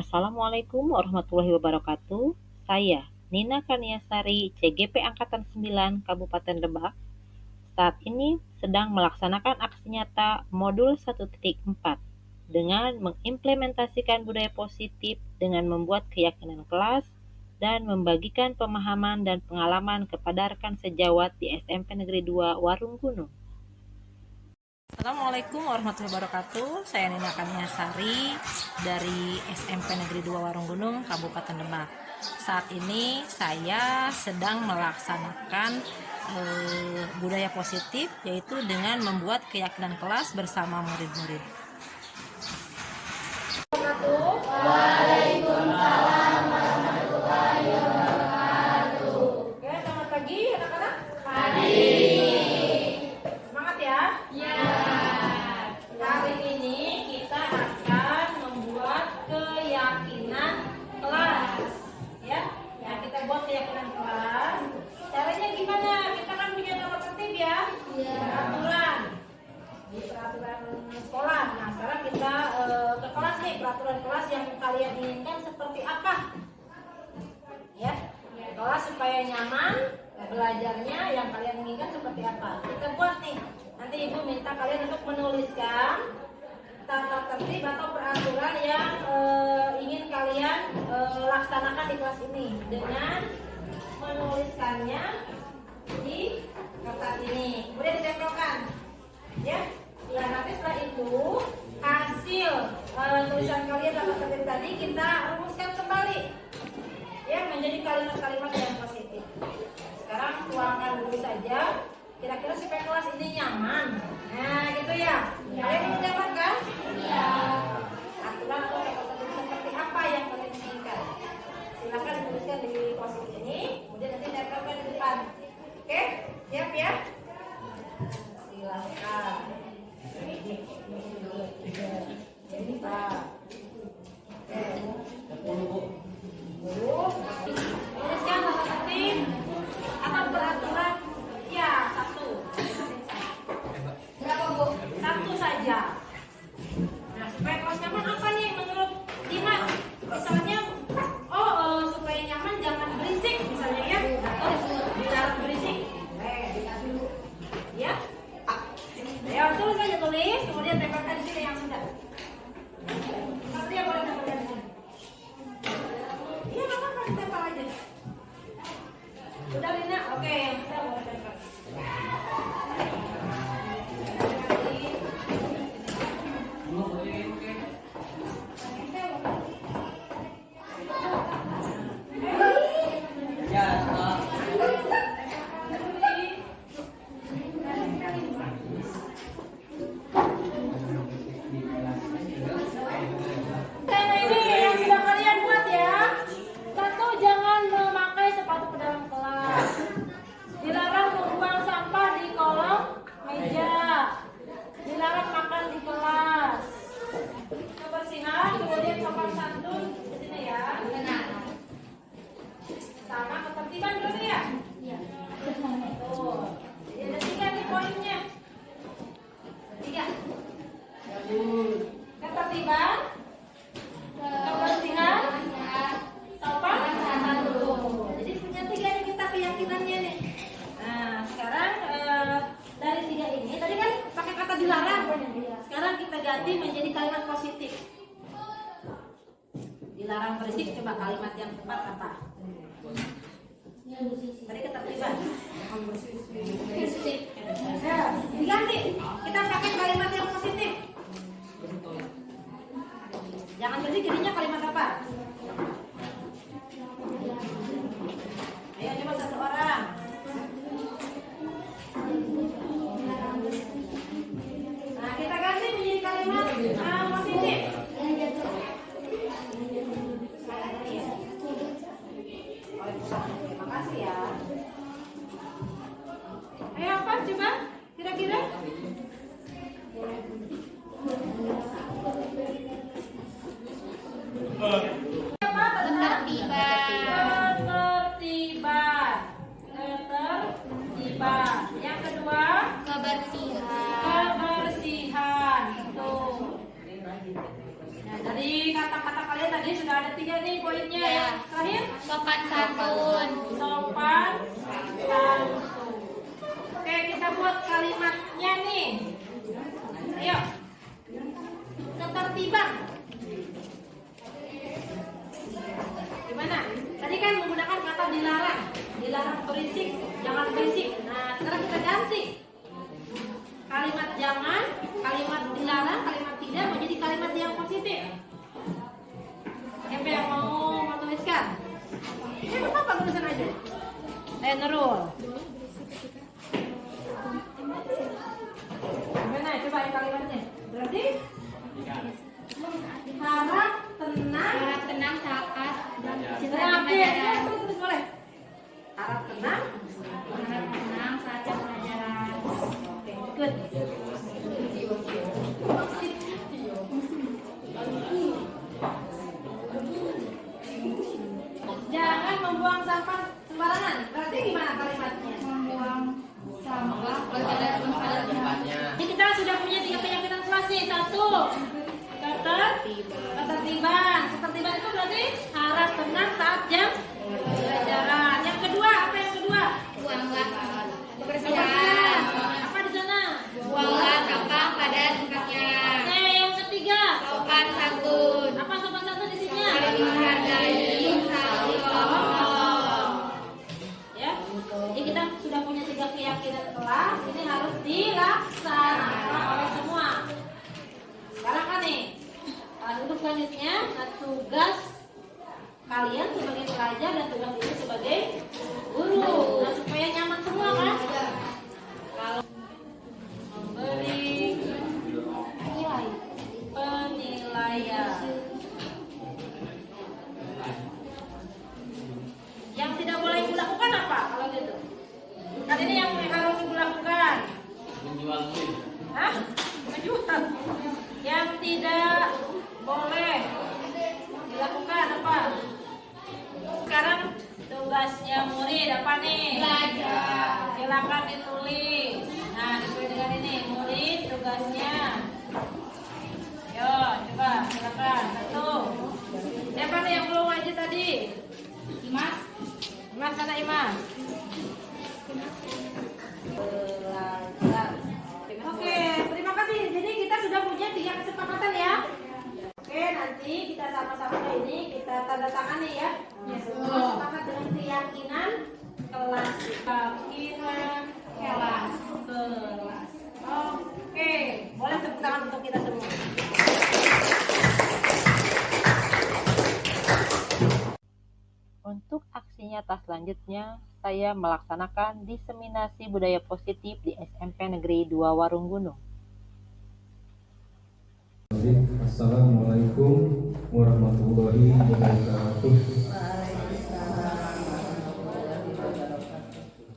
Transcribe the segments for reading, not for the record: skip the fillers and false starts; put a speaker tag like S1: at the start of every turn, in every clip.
S1: Assalamualaikum warahmatullahi wabarakatuh. Saya Nina Kaniasari, CGP Angkatan 9 Kabupaten Lebak. Saat ini sedang melaksanakan aksi nyata modul 1.4 dengan mengimplementasikan budaya positif dengan membuat keyakinan kelas dan membagikan pemahaman dan pengalaman kepada rekan sejawat di SMP Negeri 2 Warung Gunung. Assalamualaikum warahmatullahi wabarakatuh. Saya Nina Kaniasari dari SMP Negeri 2 Warung Gunung, Kabupaten Lebak. Saat ini saya sedang melaksanakan budaya positif, yaitu dengan membuat keyakinan kelas bersama murid-murid.
S2: Waalaikumsalam warahmatullahi wabarakatuh. Oke, selamat pagi anak-anak. Pagi. Semangat ya. Ya. Hari ini kita akan membuat keyakinan kelas. Ya, kita buat keyakinan kelas. Caranya gimana? Kita kan punya nama tertib ya. Iya. Peraturan. Di peraturan sekolah. Nah, sekarang kita ke kelas nih, peraturan kelas yang kalian inginkan seperti apa? Ya, kelas supaya nyaman belajarnya yang kalian inginkan seperti apa? Kita buat nih. Nanti ibu minta kalian untuk menuliskan tata tertib atau peraturan yang ingin kalian laksanakan di kelas ini dengan menuliskannya di kertas ini. Kemudian ditempelkan, ya. Ya, nanti setelah itu hasil tulisan kalian dalam tertib tadi kita rumuskan kembali, ya, menjadi kalimat-kalimat yang positif. Sekarang tuangkan dulu saja, kira-kira supaya kelas ini nyaman. Nah, gitu ya. Kalian mau jawab kan? Iya. Aturan atau tata tertib seperti apa yang kalian inginkan? Silakan dituliskan di post-it ini, kemudian nanti tempelkan di depan. Oke, siap ya? Silakan. Tuliskan tata tertib atau peraturan. Ya, satu. Berapa, Bu? Satu saja. Nah, supaya kelas nyaman apa nih menurut Dimas? Misalnya, supaya nyaman jangan berisik misalnya ya, atau dilarang berisik. Ya. Ya, tulis aja, tulis, kemudian tempelkan di sini yang sudah. Nanti yang boleh tempelkan di sini. Iya, nggak apa-apa, tempel aja. Sudah, Lina? Oke, yang sudah boleh tempel. Sama ketertiban dulu ya? Iya. Tuh. Jadi ada 3 nih poinnya. 3. Ketertiban, kebersihan, sopan santun. Jadi punya 3 nih kita keyakinannya nih. Nah, sekarang dari 3 ini tadi kan pakai kata dilarang. Sekarang kita ganti menjadi kalimat positif. Dilarang berisik, coba kalimat yang tepat apa? Tadi ketertiban. Nah, diganti. Kita pakai kalimat yang positif. Jangan berisik, jadinya kalimat apa? Ayo coba satu orang. Nah, kita ganti menjadi kalimat positif. Terima kasih ya. Ayo apa coba? Kira-kira? kata-kata kalian tadi sudah ada 3 nih poinnya. Yang terakhir
S3: Sopan santun.
S2: sopan santun. Oke, kita buat kalimatnya nih. Ayo. Ketertiban. Gimana? Tadi kan menggunakan kata dilarang. Dilarang berisik, jangan berisik. Nah, sekarang kita ganti. Kalimat jangan, kalimat dilarang, kalimat tidak menjadi kalimat yang positif. Siapa yang mau menuliskan? Apa tulisan aja? Nurul. Gimana? Coba yang kalimatnya. Berarti harap tenang.
S3: Harap tenang saat
S2: Oke, terus boleh. Harap tenang.
S3: harap tenang saat jam pelajaran.
S2: Oke, good. Jangan membuang sampah sembarangan. Berarti gimana kalimatnya?
S3: Membuang sampah pada tempatnya.
S2: Jadi kita sudah punya 3 keyakinan kelas nih. 1, ketertiban. Ketertiban itu berarti harap tenang saat jam pelajaran. Yang kedua, apa yang kedua?
S3: Buanglah kebersihan.
S2: Apa di sana?
S3: Buanglah sampah pada tempatnya.
S2: Oke, yang ketiga.
S3: Sopan santun.
S2: Apa sopan santun di sini?
S3: Saling menghargai, saling tolong.
S2: Ya. Jadi kita sudah punya 3 keyakinan kelas. Ini harus dilaksanakan oleh semua. Sekarang kan nih, untuk selanjutnya tugas kalian sebagai pelajar dan tugas ini sebagai guru. Nah, supaya nyaman semua kan? Kalau memberi penilaian. Yang tidak boleh ibu lakukan apa kalau gitu? Kan ini yang harus ibu lakukan.
S4: Menjual pin.
S2: Hah? Menjual. Yang tidak boleh dilakukan apa? Sekarang tugasnya murid apa nih?
S3: Belajar.
S2: Silakan ditulis. Nah, ditulis dengan ini. Murid tugasnya. Yo, coba silakan. 1. Siapa nih yang belum wajib tadi?
S3: Imas.
S2: Imas, sana Imas. Belajar. Oke, terima kasih. Jadi kita sudah punya 3 kesepakatan ya. Oke, nanti kita sama-sama ini kita tanda tangani ya. Semua sepakat dengan keyakinan kelas. Keyakinan kelas. Oke, boleh tepuk tangan untuk kita semua.
S1: Untuk aksi nyata selanjutnya, saya melaksanakan diseminasi budaya positif di SMP Negeri 2 Warung Gunung.
S5: Assalamualaikum warahmatullahi wabarakatuh.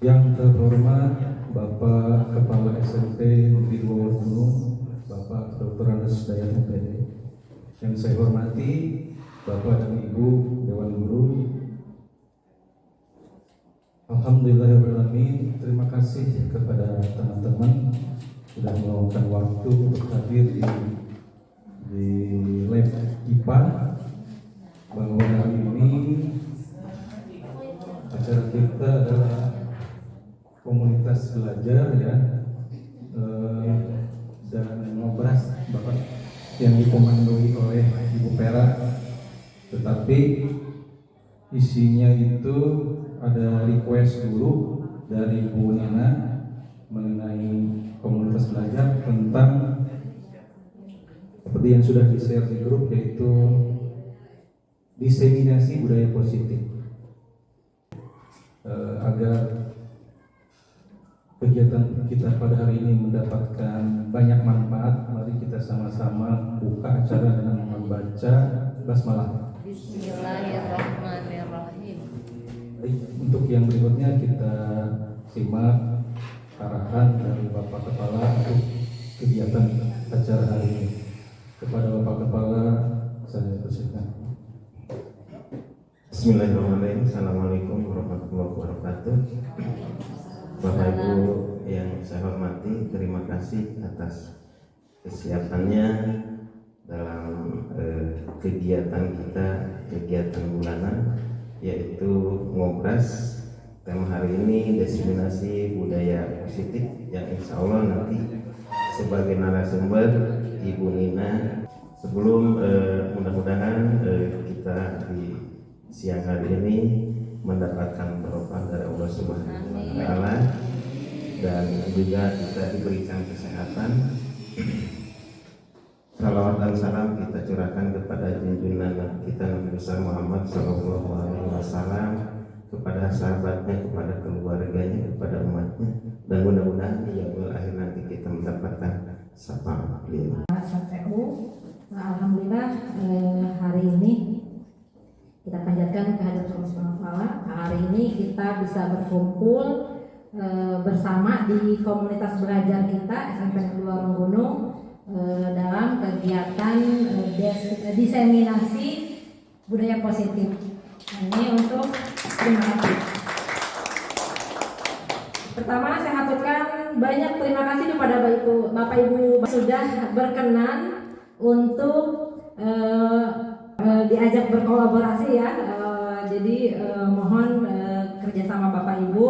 S5: Yang terhormat Bapak Kepala SMP Negeri 2 Warung Gunung, Bapak Dr. Andes Dayat MPD. Yang saya hormati Bapak dan Ibu Dewan Guru. Alhamdulillahirrahmanirrahim. Terima kasih kepada teman-teman sudah meluangkan waktu untuk hadir di lab IPA, bahwa hari ini acara kita adalah komunitas belajar ya, dan ngobras Bapak yang dikomandoi oleh Ibu Pera, tetapi isinya itu ada request dulu dari Bu Nina mengenai komunitas belajar tentang seperti yang sudah di-share di grup, yaitu diseminasi budaya positif. Agar kegiatan kita pada hari ini mendapatkan banyak manfaat, mari kita sama-sama buka acara dengan membaca basmalah.
S3: Bismillahirrahmanirrahim.
S5: Baik, untuk yang berikutnya kita simak arahan dari Bapak Kepala untuk kegiatan acara hari ini. Kepada Bapak Kepala, saya persilakan.
S6: Bismillahirrahmanirrahim. Assalamualaikum warahmatullahi wabarakatuh. Bapak Ibu yang saya hormati, terima kasih atas kesiapannya dalam kegiatan kita, kegiatan bulanan, yaitu Ngobras. Tema hari ini diseminasi budaya positif, yang insya Allah nanti sebagai narasumber Ibu Nina. Sebelum mudah-mudahan kita di siang hari ini mendapatkan barokah dari Allah Subhanahu wa Ta'ala, dan juga kita diberikan kesehatan. Salawat dan salam kita curahkan kepada junjungan kita Nabi besar Muhammad Sallallahu Alaihi Wasallam, kepada sahabatnya, kepada keluarganya, kepada umatnya, dan mudah-mudahan di yaumul akhir nanti kita mendapatkan syafaat beliau.
S2: Alhamdulillah hari ini kita panjatkan kehadirat Allah Subhanahu wa Ta'ala. Hari ini kita bisa berkumpul bersama di komunitas belajar kita SMP Negeri Warung Gunung dalam kegiatan diseminasi budaya positif. Ini untuk terima kasih. Pertama, saya haturkan banyak terima kasih kepada Bapak Ibu sudah berkenan untuk diajak berkolaborasi ya. Jadi mohon kerjasama Bapak Ibu.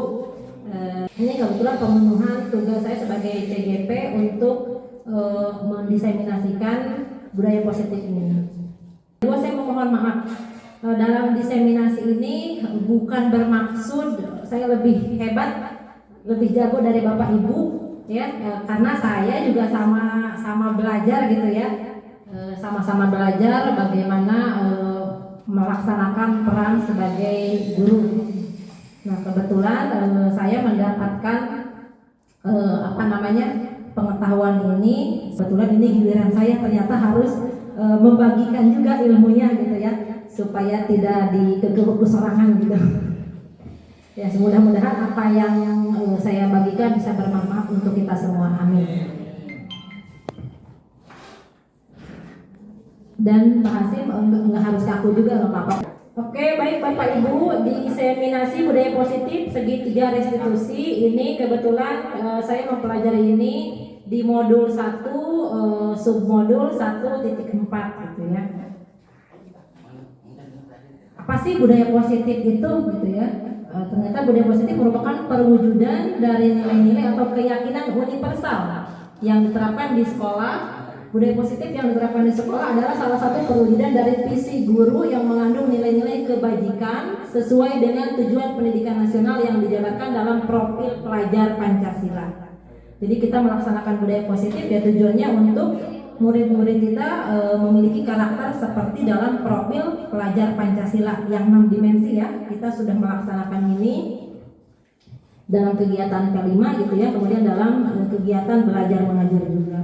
S2: Ini kebetulan pemenuhan tugas saya sebagai CGP untuk mendiseminasikan budaya positif ini. Kedua, saya memohon maaf. Dalam diseminasi ini bukan bermaksud saya lebih hebat, lebih jago dari Bapak Ibu, ya, karena saya juga sama belajar gitu ya, sama-sama belajar bagaimana melaksanakan peran sebagai guru. Nah, kebetulan saya mendapatkan pengetahuan ini. Kebetulan ini giliran saya ternyata harus membagikan juga ilmunya gitu ya, supaya tidak dikegeuk sorangan gitu. Ya, mudah-mudahan apa yang saya bagikan bisa bermanfaat untuk kita semua. Amin. Dan Pak Hasim nggak harus aku juga, nggak apa-apa. Oke, baik Bapak Ibu, diseminasi budaya positif segitiga restitusi ini kebetulan saya mempelajari ini di modul 1 submodul 1.4 gitu ya. Apa sih budaya positif itu gitu ya? Ternyata budaya positif merupakan perwujudan dari nilai-nilai atau keyakinan universal yang diterapkan di sekolah. Budaya positif yang diterapkan di sekolah adalah salah satu perwujudan dari visi guru yang mengandung nilai-nilai kebajikan sesuai dengan tujuan pendidikan nasional yang dijabarkan dalam profil pelajar Pancasila. Jadi kita melaksanakan budaya positif ya tujuannya untuk murid-murid kita memiliki karakter seperti dalam profil pelajar Pancasila yang 6 dimensi ya. Kita sudah melaksanakan ini dalam kegiatan kelima gitu ya, kemudian dalam kegiatan belajar mengajar juga.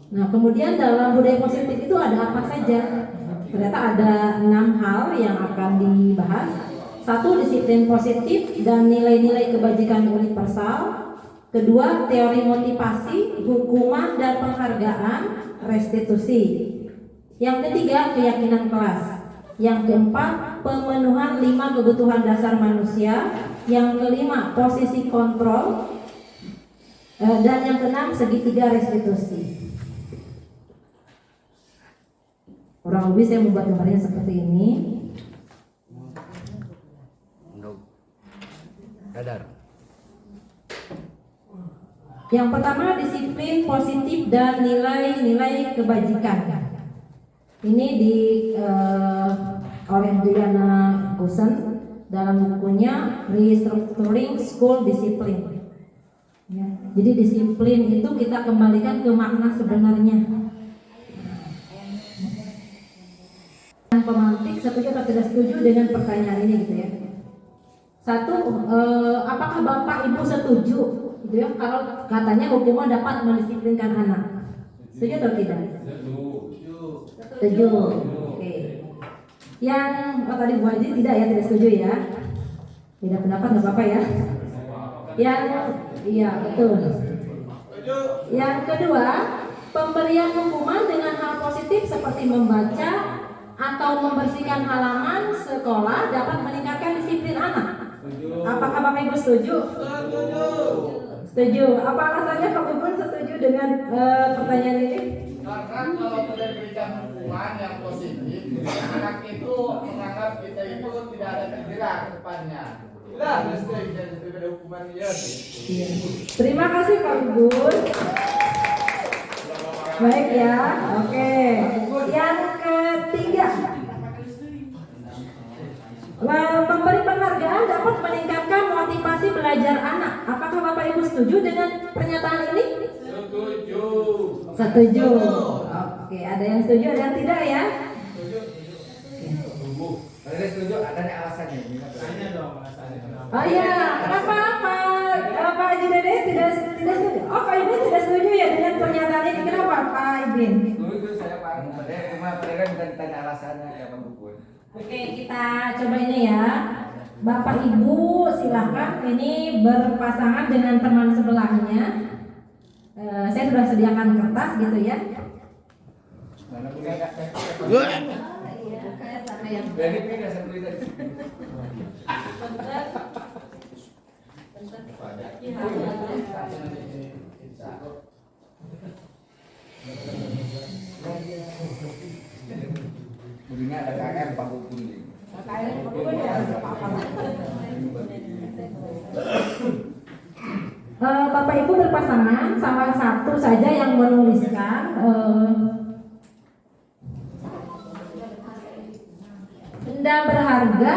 S2: Nah, kemudian dalam budaya positif itu ada apa saja? Ternyata ada 6 hal yang akan dibahas. 1, disiplin positif dan nilai-nilai kebajikan universal. Kedua, teori motivasi, hukuman dan penghargaan, restitusi. Yang ketiga, keyakinan kelas. Yang keempat, pemenuhan 5 kebutuhan dasar manusia. Yang kelima, posisi kontrol. Dan yang keenam, segitiga restitusi. Kurang lebih saya membuat gambarnya seperti ini. Yang pertama, disiplin positif dan nilai-nilai kebajikan. Ini oleh Diana Gusen dalam bukunya Restructuring School Discipline. Ya, jadi disiplin itu kita kembalikan ke makna sebenarnya. Pemantik setuju atau tidak setuju dengan pertanyaan ini gitu ya. 1, apakah Bapak Ibu setuju gitu ya kalau katanya hukuman dapat mendisiplinkan anak? Setuju atau tidak? Setuju. Oke. Yang tadi Bu Haji tidak setuju ya. Tidak pendapat nggak apa-apa ya. Iya betul. Yang kedua, pemberian hukuman dengan hal positif seperti membaca atau membersihkan halaman sekolah dapat meningkatkan disiplin anak. Apakah Bapak Ibu setuju? Setuju. Apa alasannya Bapak Ibu setuju? dengan pertanyaan ini?
S4: Karena kalau tidak diberikan hukuman yang positif, anak itu menganggap kita itu tidak ada takdiran ke depannya. Lah, mesti jadi ada hukuman dia.
S2: Iya. Terima kasih Pak Gun. Baik ya, oke. Yang ketiga, memberi penghargaan dapat meningkatkan motivasi belajar anak. Apakah Bapak Ibu setuju dengan pernyataan ini?
S4: Setuju.
S2: Setuju. Oke, ada yang setuju, ada yang tidak ya?
S4: Kalau setuju, ada alasannya.
S5: Tanya dong alasannya.
S2: Oh iya, kenapa Pak Haji Dede tidak setuju? Oh Pak Ibin tidak setuju ya dengan pernyataan ini. Kenapa Pak Ibin?
S4: Setuju, saya paham. Cuma mereka bukan ditanya alasannya ya Pak Bukun.
S2: Oke, kita coba ini ya. Bapak Ibu silahkan ini berpasangan dengan teman sebelahnya. Saya sudah sediakan kertas gitu ya.
S4: Mana punya enggak? Jadi pindah saya beli tadi. Bunyinya ada KR Pak Bukun.
S2: Bapak Ibu berpasangan, salah satu saja yang menuliskan benda berharga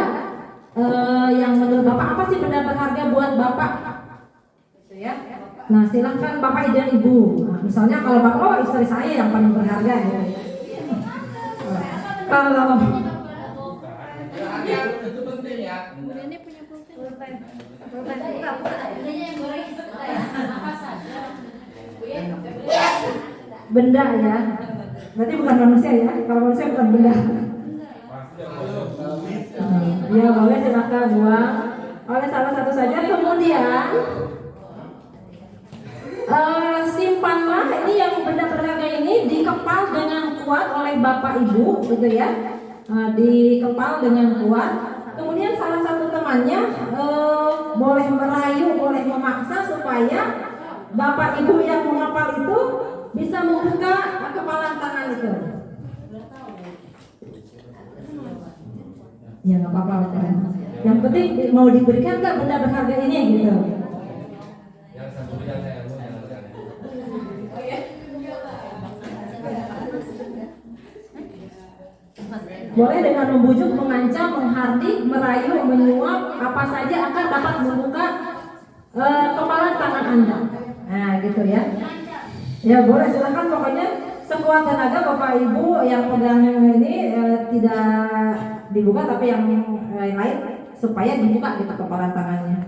S2: yang menurut Bapak. Apa sih benda berharga buat Bapak? Gitu ya. Nah silahkan Bapak dan Ibu. Nah, misalnya kalau Bapak, oh istri saya yang paling berharga gitu ya. Kalau
S4: Itu penting ya.
S2: benda ya, berarti bukan manusia ya. Kalau manusia bukan benda. Ya boleh silakan buang oleh salah satu saja. Kemudian simpanlah ini yang benda berharga ini dikepal dengan kuat oleh Bapak Ibu gitu ya. Dikepal dengan kuat. Kemudian salah satu temannya boleh merayu, boleh memaksa supaya Bapak Ibu yang mengepal itu bisa membuka kepalan tangan itu. Ya nggak apa-apa kan. Yang penting mau diberikan nggak benda berharga ini gitu.
S4: Yang satu bidang saya
S2: Boleh dengan membujuk, mengancam, menghardik, merayu, menyuap, apa saja akan dapat membuka kepalan tangan Anda. Nah, gitu ya. Ya boleh silakan, pokoknya sekuat tenaga Bapak Ibu yang pegang ini tidak dibuka, tapi yang lain supaya dibuka gitu kepalan tangannya.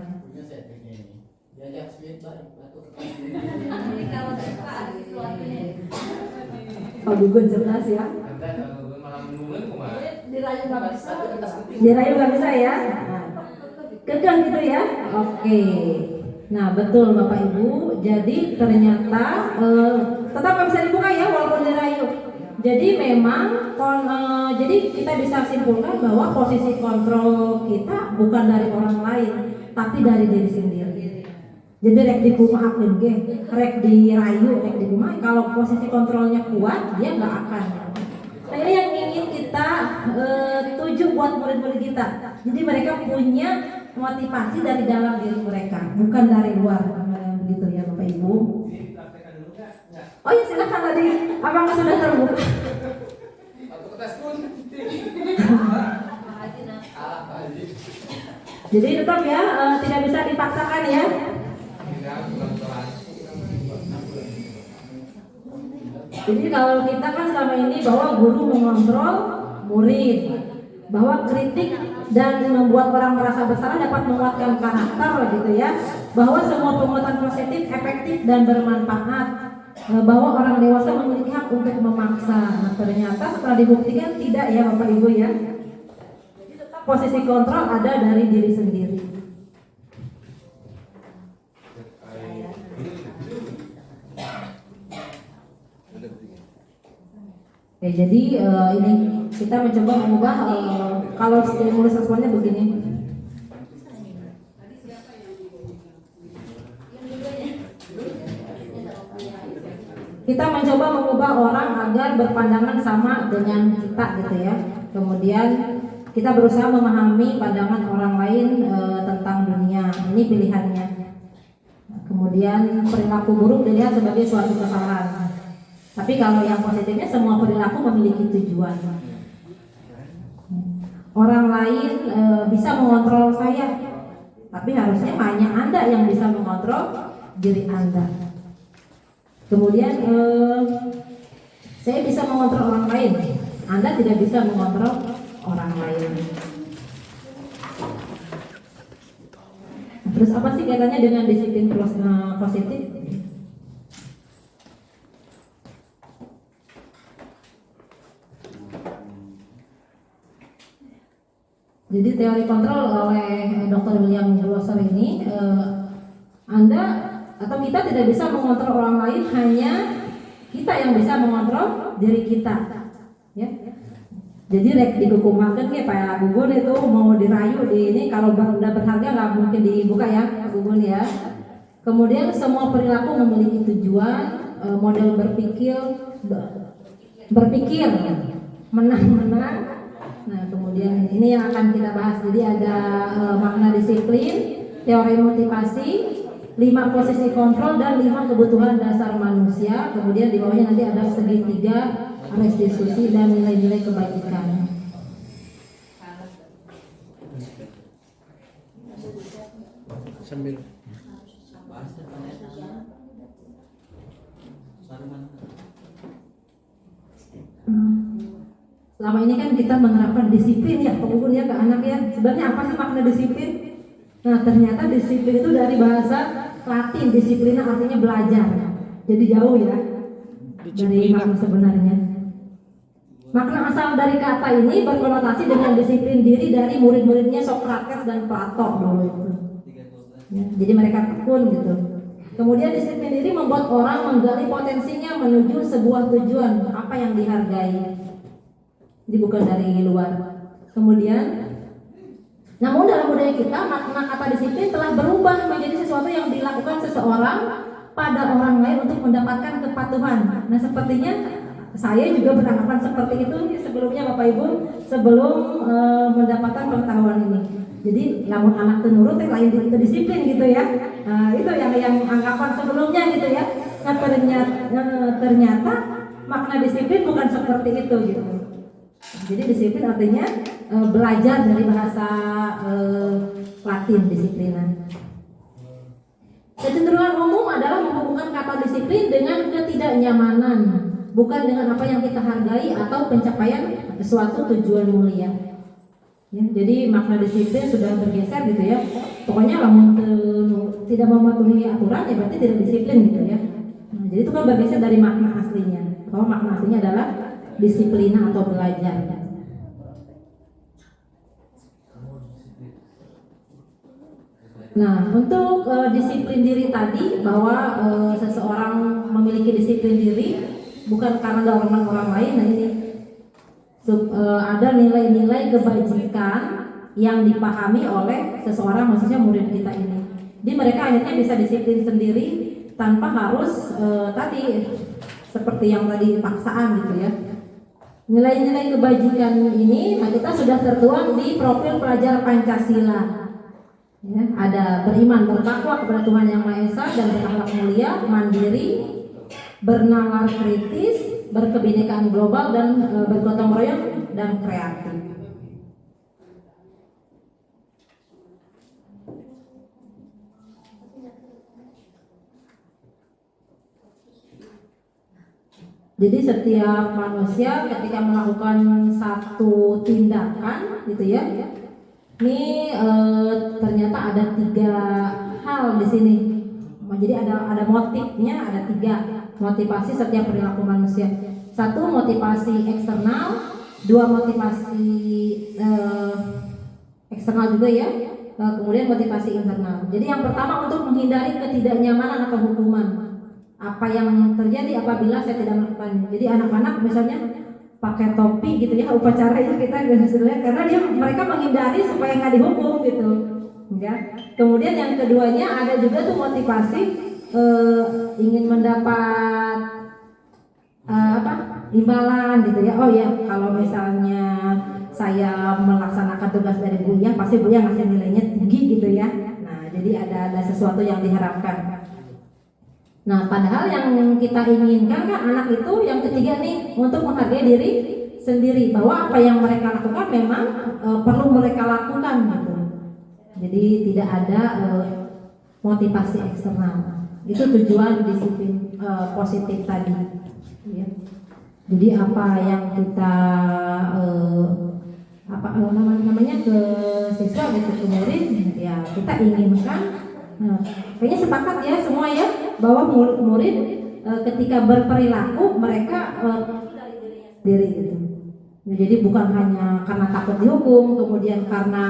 S2: Oh, gugun jelas ya. Dirayu nggak bisa ya. Kekang gitu ya. Oke. Nah betul Bapak Ibu. Jadi ternyata tetap nggak bisa dibuka ya walaupun dirayu. Jadi memang jadi kita bisa simpulkan bahwa posisi kontrol kita bukan dari orang lain, tapi dari diri sendiri. Jadi rek dikumahakeun ge, rek dirayu, rek dikumaha. Kalau posisi kontrolnya kuat, dia nggak akan. Nah ini yang ingin kita tuju buat murid-murid kita. Jadi mereka punya motivasi dari dalam diri mereka, bukan dari luar. Begitu ya Bapak Ibu. Oh ya silakan tadi, apakah sudah terbuka? Jadi tetap ya, tidak bisa dipaksakan ya. Jadi kalau kita kan selama ini bahwa guru mengontrol murid, bahwa kritik dan membuat orang merasa bersalah dapat menguatkan karakter gitu ya, bahwa semua penguatan positif efektif dan bermanfaat, bahwa orang dewasa memiliki hak untuk memaksa. Nah ternyata setelah dibuktikan tidak ya Bapak Ibu ya. Posisi kontrol ada dari diri sendiri. Oke, jadi ini kita mencoba mengubah kalau stimulus responnya begini. kita mencoba mengubah orang agar berpandangan sama dengan kita gitu ya. Kemudian kita berusaha memahami pandangan orang lain tentang dunia. Ini pilihannya. Kemudian perilaku buruk dilihat sebagai suatu kesalahan. Tapi kalau yang positifnya, semua perilaku memiliki tujuan. Orang lain bisa mengontrol saya, tapi harusnya hanya Anda yang bisa mengontrol diri Anda. Kemudian saya bisa mengontrol orang lain, Anda tidak bisa mengontrol orang lain. Terus apa sih kaitannya dengan disiplin positif? Jadi teori kontrol oleh Dr. William Grosser ini, Anda atau kita tidak bisa mengontrol orang lain, hanya kita yang bisa mengontrol diri kita. Ya. Jadi rek dikukumakan ya Pak Gugun itu mau dirayu di ini, kalau udah berharga nggak mungkin dibuka ya Pak Gugun ya. Kemudian semua perilaku memiliki tujuan, model berpikir menang-menang. Nah kemudian ini yang akan kita bahas. Jadi ada makna disiplin, teori motivasi, 5 posisi kontrol, dan 5 kebutuhan dasar manusia. Kemudian di bawahnya nanti ada segitiga restitusi dan nilai-nilai kebajikan.
S7: Sambil
S2: Selama ini kan kita menerapkan disiplin ya, pengukur ya ke anak ya. Sebenarnya apa sih makna disiplin? Nah ternyata disiplin itu dari bahasa Latin, disiplina artinya belajar. Jadi jauh ya dari makna sebenarnya. Makna asal dari kata ini berkonotasi dengan disiplin diri dari murid-muridnya Sokrates dan Plato dulu itu. Ya, jadi mereka tekun gitu. Kemudian disiplin diri membuat orang menggali potensinya menuju sebuah tujuan, apa yang dihargai. Jadi bukan dari luar. Kemudian, namun dalam budaya kita makna kata disiplin telah berubah menjadi sesuatu yang dilakukan seseorang pada orang lain untuk mendapatkan kepatuhan. Nah sepertinya saya juga beranggapan seperti itu sebelumnya Bapak Ibu, sebelum mendapatkan pengetahuan ini. Jadi namun anak tenurut lain itu disiplin gitu ya. Itu yang anggapan sebelumnya gitu ya. Nah ternyata makna disiplin bukan seperti itu gitu. Jadi disiplin artinya belajar dari bahasa Latin disiplinan. Kecenderungan umum adalah menghubungkan kata disiplin dengan ketidaknyamanan, bukan dengan apa yang kita hargai atau pencapaian suatu tujuan mulia. Ya, jadi makna disiplin sudah bergeser gitu ya. Pokoknya lamun tidak mematuhi aturan ya berarti tidak disiplin gitu ya. Nah, jadi itu kan bergeser dari makna aslinya. Bahwa makna aslinya adalah disiplina atau belajar. Nah, untuk disiplin diri tadi, bahwa seseorang memiliki disiplin diri bukan karena dorongan orang lain. Nah ini ada nilai-nilai kebajikan yang dipahami oleh seseorang, maksudnya murid kita ini. Jadi mereka akhirnya bisa disiplin sendiri tanpa harus tadi seperti yang tadi paksaan gitu ya. Nilai-nilai kebajikan ini kita sudah tertuang di profil pelajar Pancasila. Ya, ada beriman bertakwa kepada Tuhan Yang Maha Esa dan berakhlak mulia, mandiri, bernalar kritis, berkebinekaan global dan bergotong royong dan kreatif. Jadi setiap manusia ketika melakukan satu tindakan gitu ya, ini ternyata ada 3 hal di sini. Jadi ada motifnya, ada 3 motivasi setiap perilaku manusia. 1 motivasi eksternal, 2 motivasi eksternal juga ya. Kemudian motivasi internal. Jadi yang pertama untuk menghindari ketidaknyamanan atau hukuman. Apa yang terjadi apabila saya tidak melakukan. Jadi anak-anak misalnya pakai topi gitu ya, upacara itu kita biasanya karena mereka menghindari supaya nggak dihukum gitu ya. Kemudian yang keduanya ada juga tuh motivasi ingin mendapat imbalan gitu ya. Oh ya, kalau misalnya saya melaksanakan tugas dari Bu Ya, pasti Bu Ya ngasih nilainya tinggi gitu ya. Nah, jadi ada sesuatu yang diharapkan. Nah, padahal yang kita inginkan kan anak itu yang ketiga nih, untuk menghargai diri sendiri, bahwa apa yang mereka lakukan memang perlu mereka lakukan gitu. Jadi tidak ada motivasi eksternal. Itu tujuan disiplin positif tadi. Ya. Jadi apa yang kita namanya ke siswa gitu, ke murid, ya kita inginkan. Kayaknya sepakat ya semua ya, bahwa murid ketika berperilaku mereka diri gitu. Jadi bukan hanya karena takut dihukum, kemudian karena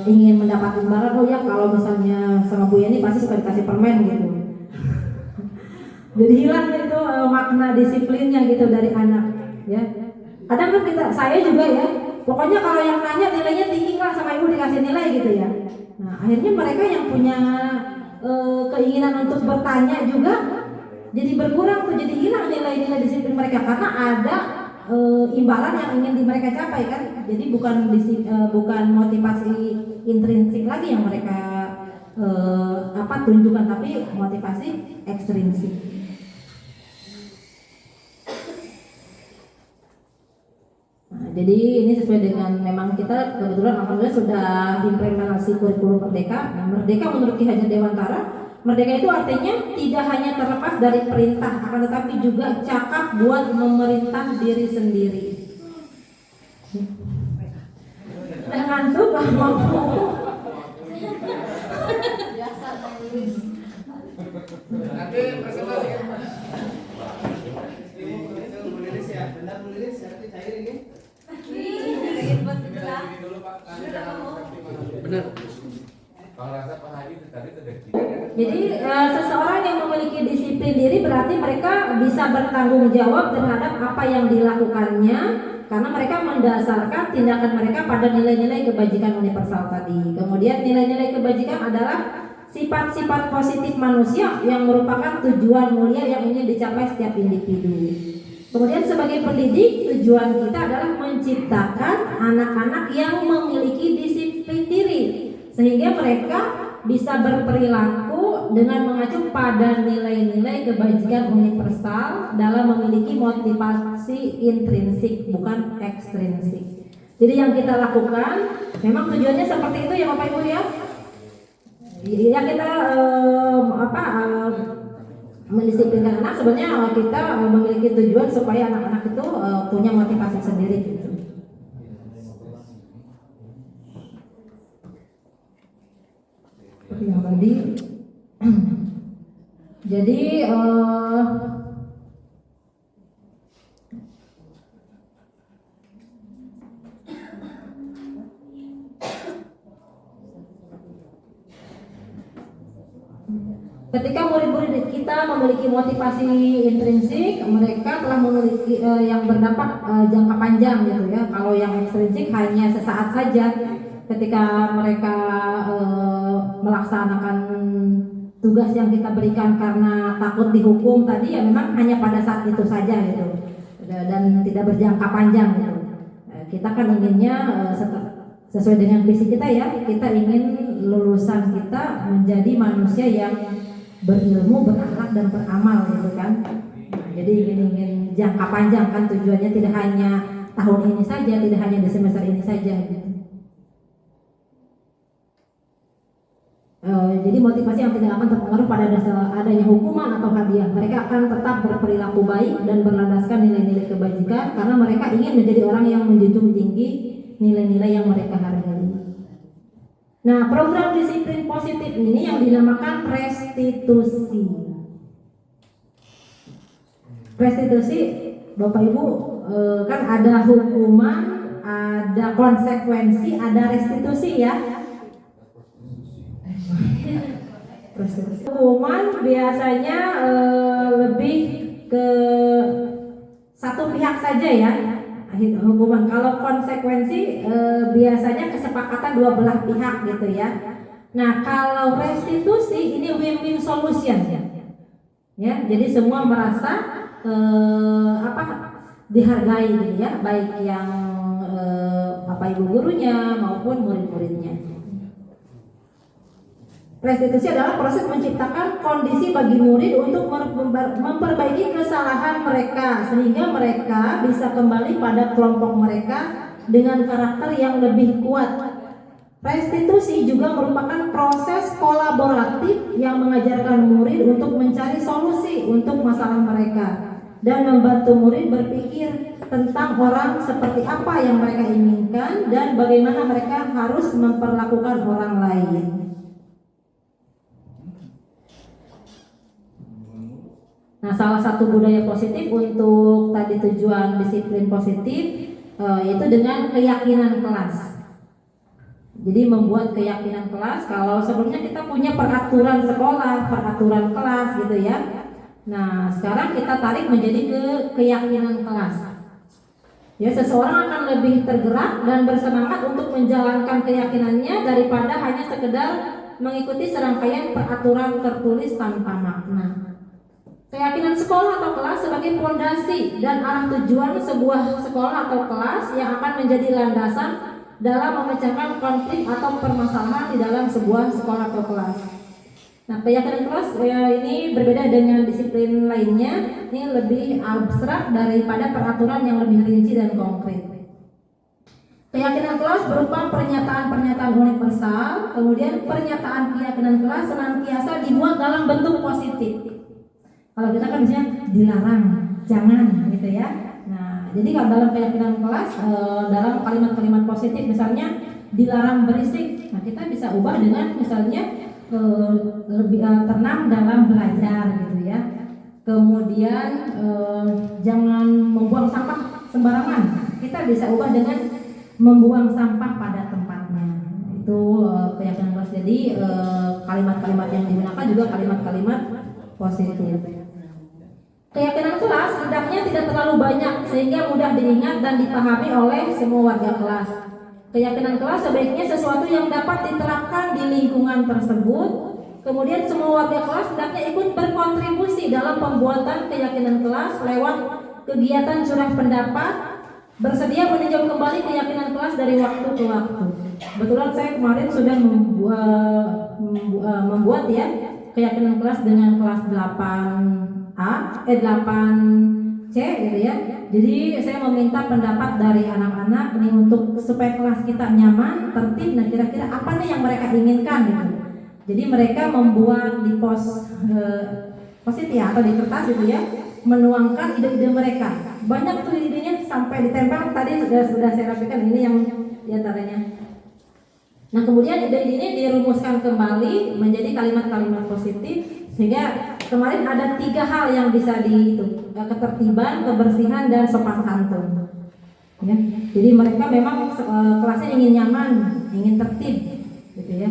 S2: ingin mendapat imbalan. Oh ya, kalau misalnya sama Bu Yani pasti suka dikasih permen gitu. Jadi hilang itu makna disiplinnya gitu dari anak ya. Kadang kan saya juga ya, pokoknya kalau yang nanya nilainya tinggi lah, sama ibu dikasih nilai gitu ya. Nah, akhirnya mereka yang punya keinginan untuk bertanya juga jadi berkurang tuh, jadi hilang nilai-nilai disiplin mereka karena ada imbalan yang ingin mereka capai kan. Jadi bukan motivasi intrinsik lagi yang mereka tunjukkan, tapi motivasi ekstrinsik. Nah, jadi ini sesuai dengan memang kita kebetulan alhamdulillah sudah implementasi kurikulum Merdeka. Nah, Merdeka menurut Ki Hajar Dewantara, merdeka itu artinya tidak hanya terlepas dari perintah, akan tetapi juga cakap buat memerintah diri sendiri. Ngantuk lah mau.
S4: Nanti presentasi.
S7: Benar.
S2: Jadi seseorang yang memiliki disiplin diri berarti mereka bisa bertanggung jawab terhadap apa yang dilakukannya, karena mereka mendasarkan tindakan mereka pada nilai-nilai kebajikan universal tadi. Kemudian nilai-nilai kebajikan adalah sifat-sifat positif manusia yang merupakan tujuan mulia yang ingin dicapai setiap individu. Kemudian sebagai pendidik, tujuan kita adalah menciptakan anak-anak yang memiliki disiplin diri, sehingga mereka bisa berperilaku dengan mengacu pada nilai-nilai kebajikan universal dalam memiliki motivasi intrinsik, bukan ekstrinsik. Jadi yang kita lakukan memang tujuannya seperti itu ya Bapak Ibu ya. Ya kita mendisiplinkan anak, sebenarnya kita memiliki tujuan supaya anak-anak itu punya motivasi sendiri gitu. Yang tadi jadi ketika murid-murid kita memiliki motivasi intrinsik, mereka telah memiliki yang berdampak jangka panjang gitu ya. Kalau yang ekstrinsik hanya sesaat saja ketika mereka melaksanakan tugas yang kita berikan karena takut dihukum tadi, ya memang hanya pada saat itu saja gitu, dan tidak berjangka panjang gitu. Kita kan inginnya sesuai dengan visi kita ya, kita ingin lulusan kita menjadi manusia yang berilmu, berakhlak dan beramal gitu kan. Jadi ingin jangka panjang kan tujuannya, tidak hanya tahun ini saja, tidak hanya di semester ini saja gitu. Jadi motivasi yang tidak akan terpengaruh pada dasar adanya hukuman atau hadiah. Mereka akan tetap berperilaku baik dan berlandaskan nilai-nilai kebajikan karena mereka ingin menjadi orang yang menjunjung tinggi nilai-nilai yang mereka hargai. Nah, program disiplin positif ini yang dinamakan restitusi. Restitusi, Bapak Ibu, kan ada hukuman, ada konsekuensi, ada restitusi ya. Hukuman biasanya lebih ke satu pihak saja ya. Hukuman, kalau konsekuensi biasanya kesepakatan dua belah pihak gitu ya. Nah, kalau restitusi ini win-win solution ya. Jadi semua merasa dihargai gitu ya, baik yang bapak ibu gurunya maupun murid-muridnya. Restitusi adalah proses menciptakan kondisi bagi murid untuk memperbaiki kesalahan mereka sehingga mereka bisa kembali pada kelompok mereka dengan karakter yang lebih kuat. Restitusi juga merupakan proses kolaboratif yang mengajarkan murid untuk mencari solusi untuk masalah mereka dan membantu murid berpikir tentang orang seperti apa yang mereka inginkan dan bagaimana mereka harus memperlakukan orang lain. Nah, salah satu budaya positif untuk tadi tujuan disiplin positif yaitu dengan keyakinan kelas. Jadi membuat keyakinan kelas. Kalau sebelumnya kita punya peraturan sekolah, peraturan kelas gitu ya. Nah, sekarang kita tarik menjadi ke keyakinan kelas. Ya, seseorang akan lebih tergerak dan bersemangat untuk menjalankan keyakinannya daripada hanya sekedar mengikuti serangkaian peraturan tertulis tanpa makna. Keyakinan sekolah atau kelas sebagai fondasi dan arah tujuan sebuah sekolah atau kelas yang akan menjadi landasan dalam memecahkan konflik atau permasalahan di dalam sebuah sekolah atau kelas. Nah, keyakinan kelas ini berbeda dengan disiplin lainnya. Ini lebih abstrak daripada peraturan yang lebih rinci dan konkret. Keyakinan kelas berupa pernyataan-pernyataan universal, kemudian pernyataan keyakinan kelas senantiasa dibuat dalam bentuk positif. Kalau kita kan misalnya dilarang, jangan gitu ya. Nah, jadi kalau dalam keyakinan kelas, dalam kalimat-kalimat positif misalnya dilarang berisik, nah kita bisa ubah dengan misalnya lebih tenang dalam belajar gitu ya. Kemudian jangan membuang sampah sembarangan, kita bisa ubah dengan membuang sampah pada tempatnya. Itu keyakinan kelas. Jadi kalimat-kalimat yang digunakan juga kalimat-kalimat positif. Keyakinan kelas hendaknya tidak terlalu banyak sehingga mudah diingat dan dipahami oleh semua warga kelas. Keyakinan kelas sebaiknya sesuatu yang dapat diterapkan di lingkungan tersebut. Kemudian semua warga kelas hendaknya ikut berkontribusi dalam pembuatan keyakinan kelas lewat kegiatan curah pendapat, bersedia meninjau kembali keyakinan kelas dari waktu ke waktu. Kebetulan saya kemarin sudah membuat ya keyakinan kelas dengan kelas 8C gitu ya. Jadi saya meminta pendapat dari anak-anak ini untuk supaya kelas kita nyaman, tertib. Nah, kira-kira apa nih yang mereka inginkan gitu. Jadi mereka membuat di post-it ya atau di kertas gitu ya, menuangkan ide-ide mereka. Banyak tuh idenya sampai ditempel. Tadi sudah saya rapikan, ini yang diantaranya. Nah, kemudian ide-ide ini dirumuskan kembali menjadi kalimat-kalimat positif. Sehingga kemarin ada 3 hal yang bisa dihitung: ketertiban, kebersihan, dan sopan santun. Ya, jadi mereka memang kelasnya ingin nyaman, ingin tertib, gitu ya.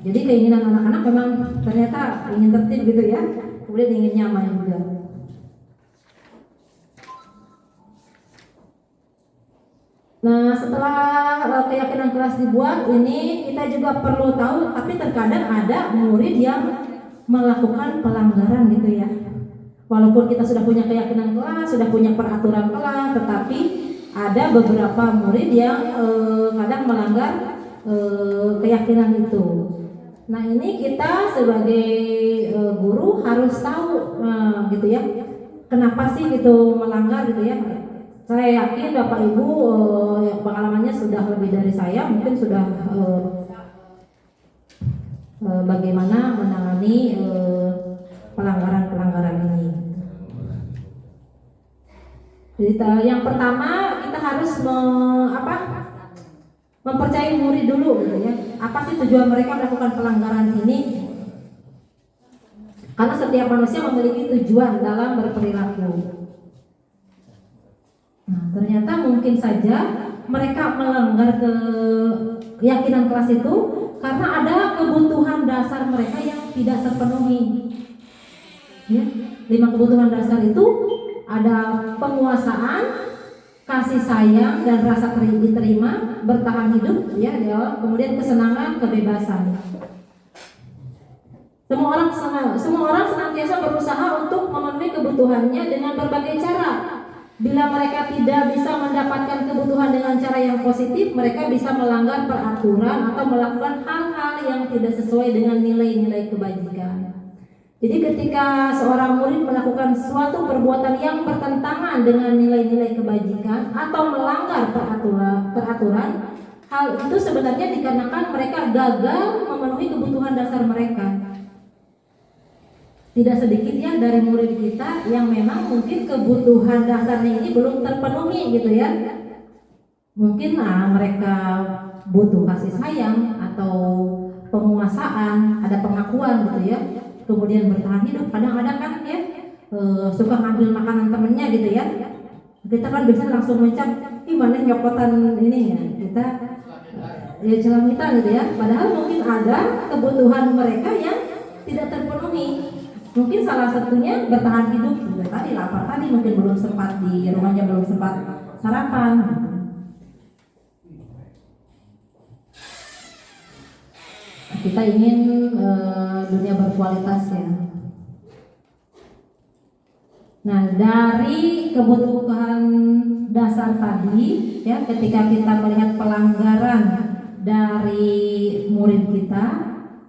S2: Jadi keinginan anak-anak memang ternyata ingin tertib gitu ya, kemudian ingin nyaman juga. Nah, setelah keyakinan kelas dibuat, ini kita juga perlu tahu, tapi terkadang ada murid yang melakukan pelanggaran gitu ya. Walaupun kita sudah punya keyakinan kelas, sudah punya peraturan kelas, tetapi ada beberapa murid yang kadang melanggar keyakinan itu. Nah, ini kita sebagai guru harus tahu gitu ya, kenapa sih gitu melanggar gitu ya. Saya yakin Bapak Ibu pengalamannya sudah lebih dari saya, mungkin sudah bagaimana menangani pelanggaran-pelanggaran ini. Jadi yang pertama kita harus mempercayai murid dulu gitu ya. Apa sih tujuan mereka melakukan pelanggaran ini? Karena setiap manusia memiliki tujuan dalam berperilaku. Nah, ternyata mungkin saja mereka melanggar keyakinan kelas itu karena ada kebutuhan dasar mereka yang tidak terpenuhi. Ya, 5 kebutuhan dasar itu ada penguasaan, kasih sayang dan rasa diterima, bertahan hidup, ya, kemudian kesenangan, kebebasan. Semua orang senantiasa berusaha untuk memenuhi kebutuhannya dengan berbagai cara. Bila mereka tidak bisa mendapatkan kebutuhan dengan cara yang positif, mereka bisa melanggar peraturan atau melakukan hal-hal yang tidak sesuai dengan nilai-nilai kebajikan. Jadi ketika seorang murid melakukan suatu perbuatan yang bertentangan dengan nilai-nilai kebajikan atau melanggar peraturan, hal itu sebenarnya dikarenakan mereka gagal memenuhi kebutuhan dasar mereka. Tidak sedikit ya dari murid kita yang memang mungkin kebutuhan dasarnya ini belum terpenuhi gitu ya. Mungkin mereka butuh kasih sayang atau penguasaan, ada pengakuan gitu ya. Kemudian bertahan hidup. Kadang ada kan ya suka ngambil makanan temennya gitu ya. Kita kan biasanya langsung mencap, mana nyokotan ini ya. Kita ya celamitan gitu ya. Padahal mungkin ada kebutuhan mereka yang tidak terpenuhi. Mungkin salah satunya bertahan hidup juga tadi, lapar tadi, mungkin belum sempat di rumahnya, belum sempat sarapan. Kita ingin dunia berkualitas ya. Nah, dari kebutuhan dasar tadi ya, ketika kita melihat pelanggaran dari murid kita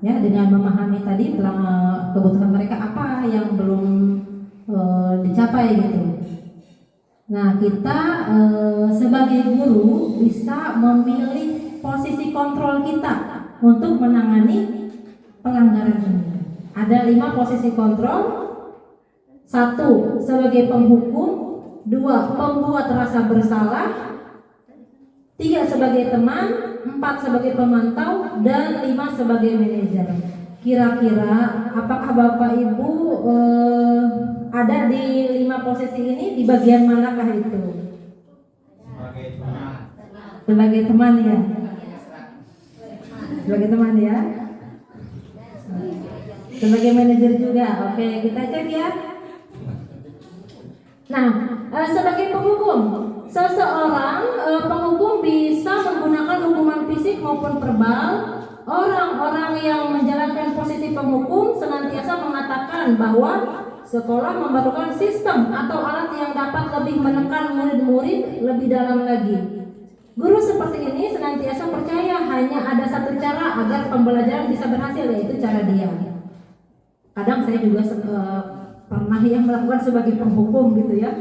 S2: ya, dengan memahami tadi kebutuhan mereka apa yang belum dicapai gitu. Nah, kita sebagai guru bisa memilih posisi kontrol kita untuk menangani pelanggaran ini. Ada 5 posisi kontrol. 1 sebagai penghukum, 2 pembuat rasa bersalah, 3 sebagai teman, 4 sebagai pemantau, dan 5 sebagai manajer. Kira-kira apakah Bapak Ibu ada di 5 posisi ini, di bagian manakah itu? Sebagai teman ya. Sebagai teman ya. Sebagai manajer juga. Oke, kita cek ya. Nah, sebagai penghukum, seseorang penghukum bisa menggunakan hukuman fisik maupun verbal. Orang-orang yang menjalankan posisi penghukum senantiasa mengatakan bahwa sekolah memerlukan sistem atau alat yang dapat lebih menekan murid-murid lebih dalam lagi. Guru seperti ini senantiasa percaya hanya ada satu cara agar pembelajaran bisa berhasil, yaitu cara diam. Kadang saya juga pernah yang melakukan sebagai penghukum gitu ya.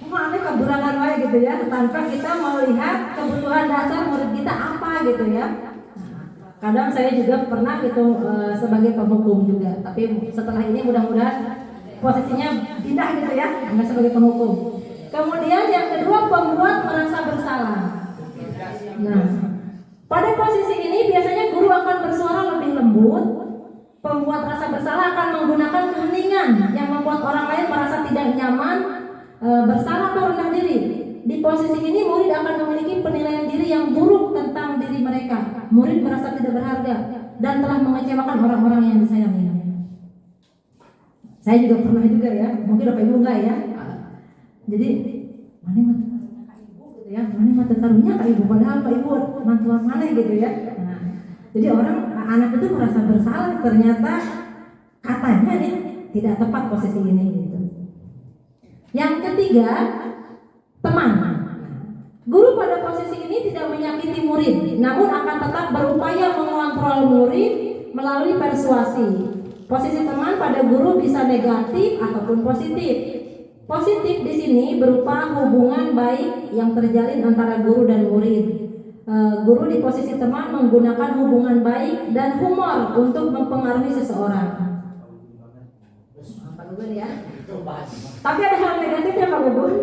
S2: Aneh keburangan wae gitu ya, tanpa kita melihat kebutuhan dasar murid kita apa gitu ya. Kadang saya juga pernah gitu sebagai penghukum juga, tapi setelah ini mudah-mudahan posisinya pindah gitu ya, nggak sebagai penghukum. Kemudian yang kedua, pembuat merasa bersalah. Nah, pada posisi ini biasanya guru akan bersuara lebih lembut. Pembuat rasa bersalah akan menggunakan keheningan yang membuat orang lain merasa tidak nyaman, bersalah atau rendah diri. Di posisi ini murid akan memiliki penilaian diri yang buruk tentang diri mereka. Murid merasa tidak berharga dan telah mengecewakan orang-orang yang disayanginya. Saya juga pernah juga ya, mungkin Bapak Ibu enggak ya. Jadi mana mata ibu gitu ya, mana mata taruhnya Kak Ibu, padahal Pak Ibu mantuan mana gitu ya. Nah, jadi anak itu merasa bersalah, ternyata katanya nih tidak tepat posisi ini gitu. Yang ketiga, teman. Guru pada posisi ini tidak menyakiti murid, namun akan tetap berupaya mengontrol murid melalui persuasi. Posisi teman pada guru bisa negatif ataupun positif. Positif di sini berupa hubungan baik yang terjalin antara guru dan murid. Guru di posisi teman menggunakan hubungan baik dan humor untuk mempengaruhi seseorang. Ya. Tapi ada hal negatifnya Pak Bubun.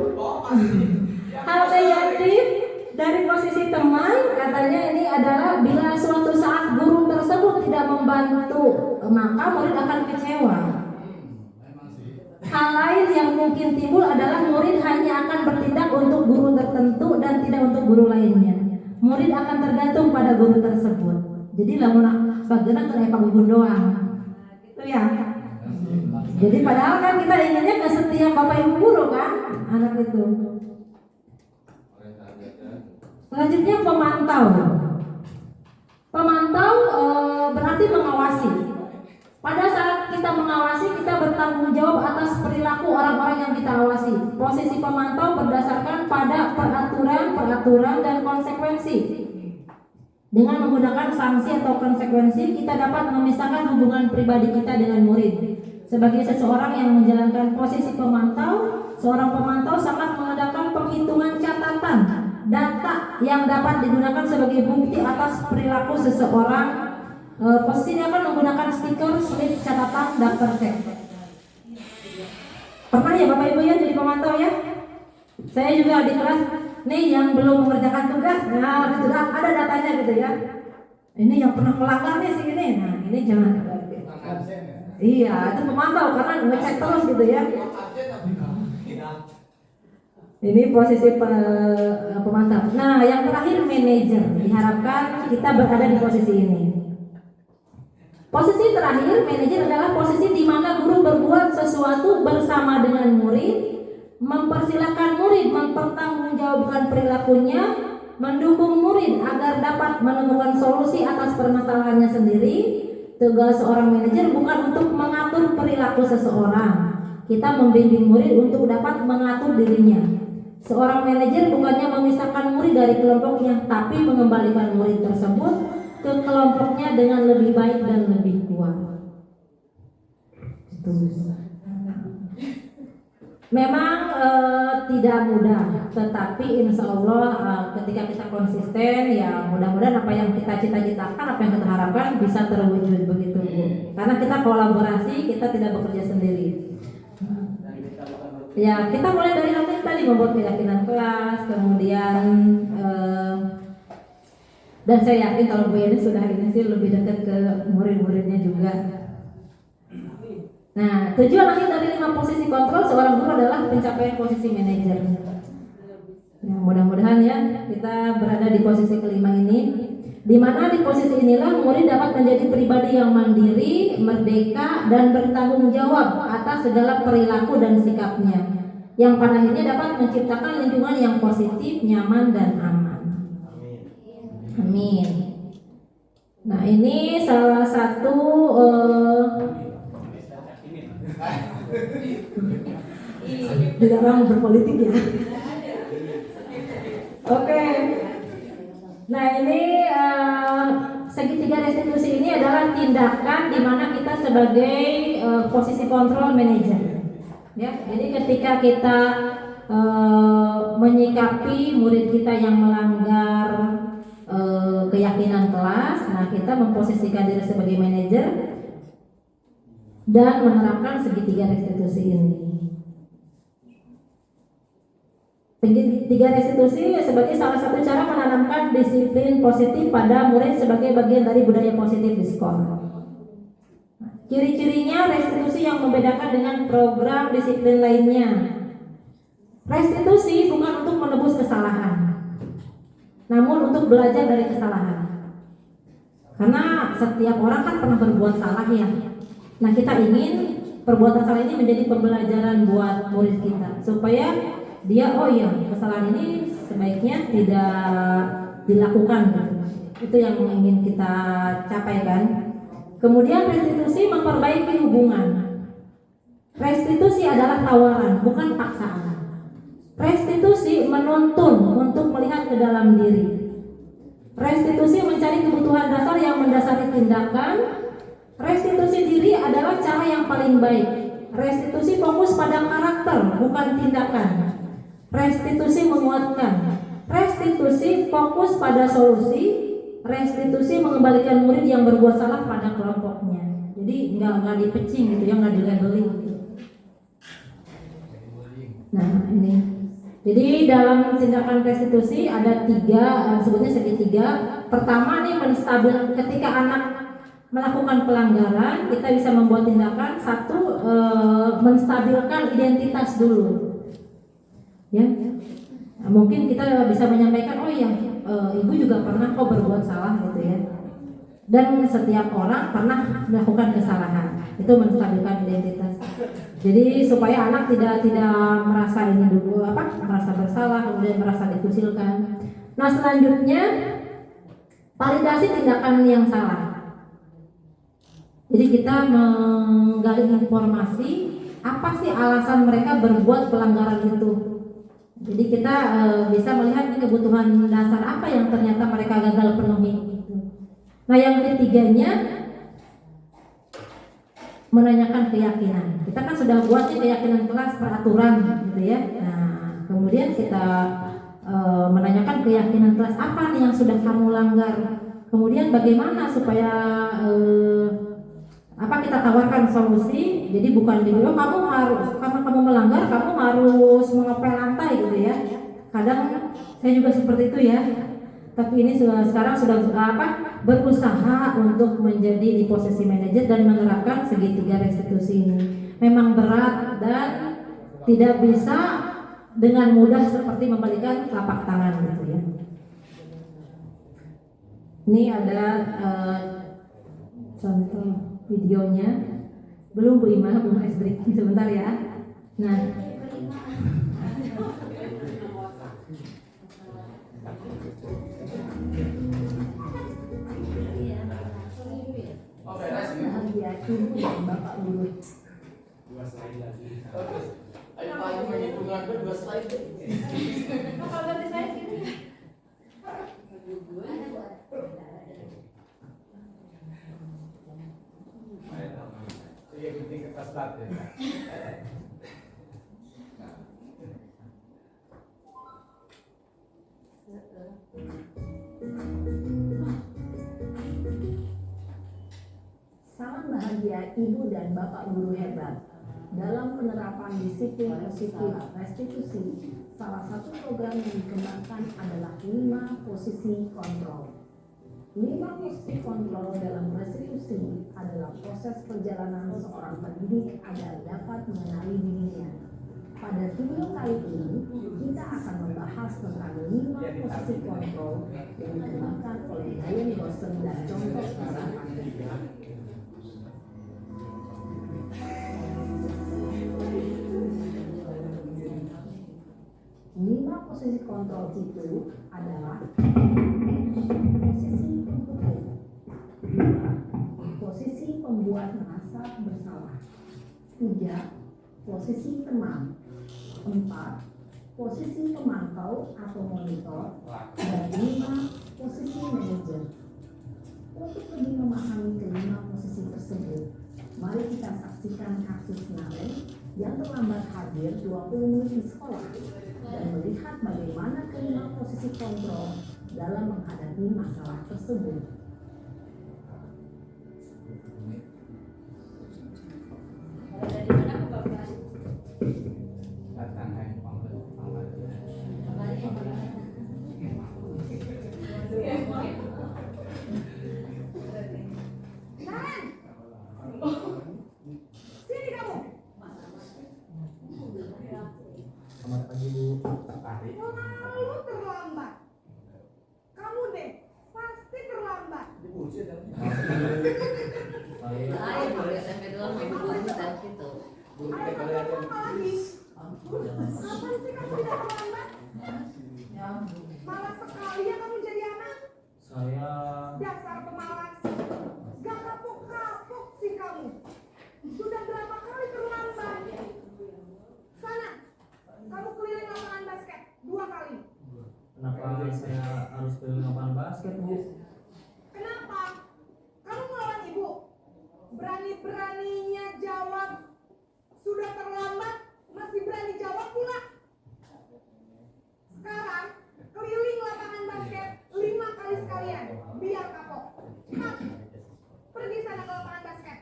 S2: Hal negatif dari posisi teman katanya ini adalah bila suatu saat guru tersebut tidak membantu, maka murid akan kecewa. Hal lain yang mungkin timbul adalah murid hanya akan bertindak untuk guru tertentu dan tidak untuk guru lainnya. Murid akan tergantung pada guru tersebut. Jadi lamun bageuna teh Pak Bubun doang. Gitu ya. Jadi padahal kan kita inginnya ke setiap Bapak Ibu guru kan anak itu. Selanjutnya pemantau. Pemantau berarti mengawasi. Pada saat kita mengawasi, kita bertanggung jawab atas perilaku orang-orang yang kita awasi. Posisi pemantau berdasarkan pada peraturan dan konsekuensi. Dengan menggunakan sanksi atau konsekuensi, kita dapat memisahkan hubungan pribadi kita dengan murid. Sebagai seseorang yang menjalankan posisi pemantau, seorang pemantau sangat mengadakan penghitungan catatan data yang dapat digunakan sebagai bukti atas perilaku seseorang. Posisi ini akan menggunakan stiker, slip, catatan, daftar cek. Pernah ya Bapak Ibu ya jadi pemantau ya? Saya juga di kelas nih yang belum mengerjakan tugas, nah gitu ada datanya gitu ya. Ini yang pernah melanggar nih sih ini, nah ini jangan. Iya, itu pemantau karena ngecek terus gitu ya. Ini posisi pemantau. Nah, yang terakhir manajer. Diharapkan kita berada di posisi ini. Posisi terakhir, manajer adalah posisi di mana guru berbuat sesuatu bersama dengan murid, mempersilahkan murid mempertanggungjawabkan perilakunya, mendukung murid agar dapat menemukan solusi atas permasalahannya sendiri. Tugas seorang manajer bukan untuk mengatur perilaku seseorang. Kita membimbing murid untuk dapat mengatur dirinya. Seorang manajer bukannya memisahkan murid dari kelompoknya, tapi mengembalikan murid tersebut ke kelompoknya dengan lebih baik dan lebih kuat. Memang tidak mudah, tetapi insya Allah ketika kita konsisten, ya mudah-mudahan apa yang kita cita-citakan, apa yang kita harapkan bisa terwujud begitu Bu. Karena kita kolaborasi, kita tidak bekerja sendiri. Ya kita mulai dari nanti tadi membuat keyakinan kelas, kemudian dan saya yakin kalau Bu Yani sudah ini sih lebih dekat ke murid-muridnya juga. Nah, tujuan akhir dari 5 posisi kontrol seorang guru adalah pencapaian posisi manajer. Ya, mudah-mudahan ya kita berada di posisi kelima ini, di mana di posisi inilah murid dapat menjadi pribadi yang mandiri, merdeka, dan bertanggung jawab atas segala perilaku dan sikapnya, yang pada akhirnya dapat menciptakan lingkungan yang positif, nyaman, dan aman. Amin. Nah, ini salah satu dilarang berpolitik ya. Oke. Nah, ini segitiga restitusi ini adalah tindakan di mana kita sebagai posisi kontrol manajer. Ya, jadi ketika kita menyikapi murid kita yang melanggar keyakinan kelas, nah kita memposisikan diri sebagai manajer dan menerapkan segitiga restitusi ini. Segitiga restitusi sebagai salah satu cara menanamkan disiplin positif pada murid sebagai bagian dari budaya positif di sekolah. Ciri-cirinya restitusi yang membedakan dengan program disiplin lainnya. Restitusi bukan untuk menebus kesalahan, namun untuk belajar dari kesalahan. Karena setiap orang kan pernah berbuat salah ya. Nah, kita ingin perbuatan salah ini menjadi pembelajaran buat murid kita, supaya dia, oh iya, kesalahan ini sebaiknya tidak dilakukan. Itu yang ingin kita capai kan. Kemudian restitusi memperbaiki hubungan. Restitusi adalah tawaran, bukan paksaan. Restitusi menuntun untuk melihat ke dalam diri. Restitusi mencari kebutuhan dasar yang mendasari tindakan. Restitusi diri adalah cara yang paling baik. Restitusi fokus pada karakter, bukan tindakan. Restitusi menguatkan. Restitusi fokus pada solusi. Restitusi mengembalikan murid yang berbuat salah pada kelompoknya. Jadi nggak dipecing gitu ya, nggak dilabeling gitu. Nah ini. Jadi dalam tindakan restitusi ada 3, sebutnya segitiga. Pertama nih menstabil, ketika anak melakukan pelanggaran, kita bisa membuat tindakan. 1, menstabilkan identitas dulu. Ya, nah, mungkin kita bisa menyampaikan, oh iya, ibu juga pernah kok berbuat salah gitu ya. Dan setiap orang pernah melakukan kesalahan. Itu menstabilkan identitas. Jadi supaya anak tidak merasa ini dulu merasa bersalah, kemudian merasa dikucilkan. Nah, selanjutnya validasi tindakan yang salah. Jadi kita menggali informasi apa sih alasan mereka berbuat pelanggaran itu. Jadi kita bisa melihat nih kebutuhan dasar apa yang ternyata mereka gagal penuhi. Nah yang ketiganya menanyakan keyakinan. Kita kan sudah buat nih keyakinan kelas peraturan gitu ya. Nah kemudian kita menanyakan keyakinan kelas apa nih yang sudah kamu langgar. Kemudian bagaimana supaya kita tawarkan solusi. Jadi bukan kamu harus, karena kamu melanggar kamu harus mengepel lantai gitu ya. Kadang saya juga seperti itu ya. Tapi ini sekarang sudah berusaha untuk menjadi di posisi manajer dan menerapkan segitiga restitusi ini. Memang berat dan tidak bisa dengan mudah seperti membalikan telapak tangan gitu ya. Ini ada contoh videonya. Belum Bu Ima, belum ice breaking sebentar ya. Nah, Bapak dulu.
S4: Dua slide lagi. Ayo paling menghitungan dua slide.
S2: Kalau ganti saya sini.
S4: Iya, penting kertas plat ya.
S2: Salam bahagia Ibu dan Bapak guru hebat. Dalam penerapan disiplin positif restitusi, salah satu program yang dikembangkan adalah 5 posisi kontrol. 5 posisi kontrol dalam restitusi adalah proses perjalanan seorang pendidik agar dapat mengenali dirinya. Pada video kali ini, kita akan membahas tentang 5 posisi kontrol yang dikembangkan oleh Diane Rosen dan contoh penerapannya. Lima posisi kontrol itu adalah posisi penghukum, 2. Posisi pembuat merasa bersalah, 3. Posisi teman, 4. Posisi pemantau atau monitor, dan 5. Posisi manajer. Untuk lebih memahami kelima posisi tersebut, mari kita saksikan kasus Naren yang terlambat hadir 20 menit di sekolah dan melihat bagaimana kelima posisi kontrol dalam menghadapi masalah tersebut.
S3: Dari mana ke Bapak?
S4: Datang
S2: Sini kamu.
S5: Selamat pagi Bu.
S2: Selalu terlambat. Kamu deh pasti terlambat.
S5: Saya
S3: boleh sampai 2 minggu dan gitu.
S2: Ada satu apa lagi? Kapan sih kamu tidak terlambat? Malas sekali ya kamu jadi anak.
S5: saya
S2: Dasar pemalas. Gak kapok-kapok sih kamu. Sudah berapa kali terlambat? Sana, kamu keliling lapangan basket 2 kali.
S5: kenapa saya harus ke lapangan basket Bu?
S2: Kenapa? Kamu melawan ibu. Berani-beraninya jawab. Sudah terlambat, masih berani jawab pula. Sekarang, keliling lapangan basket 5 kali sekalian. Biar kapok. Hap. Pergi sana ke lapangan basket.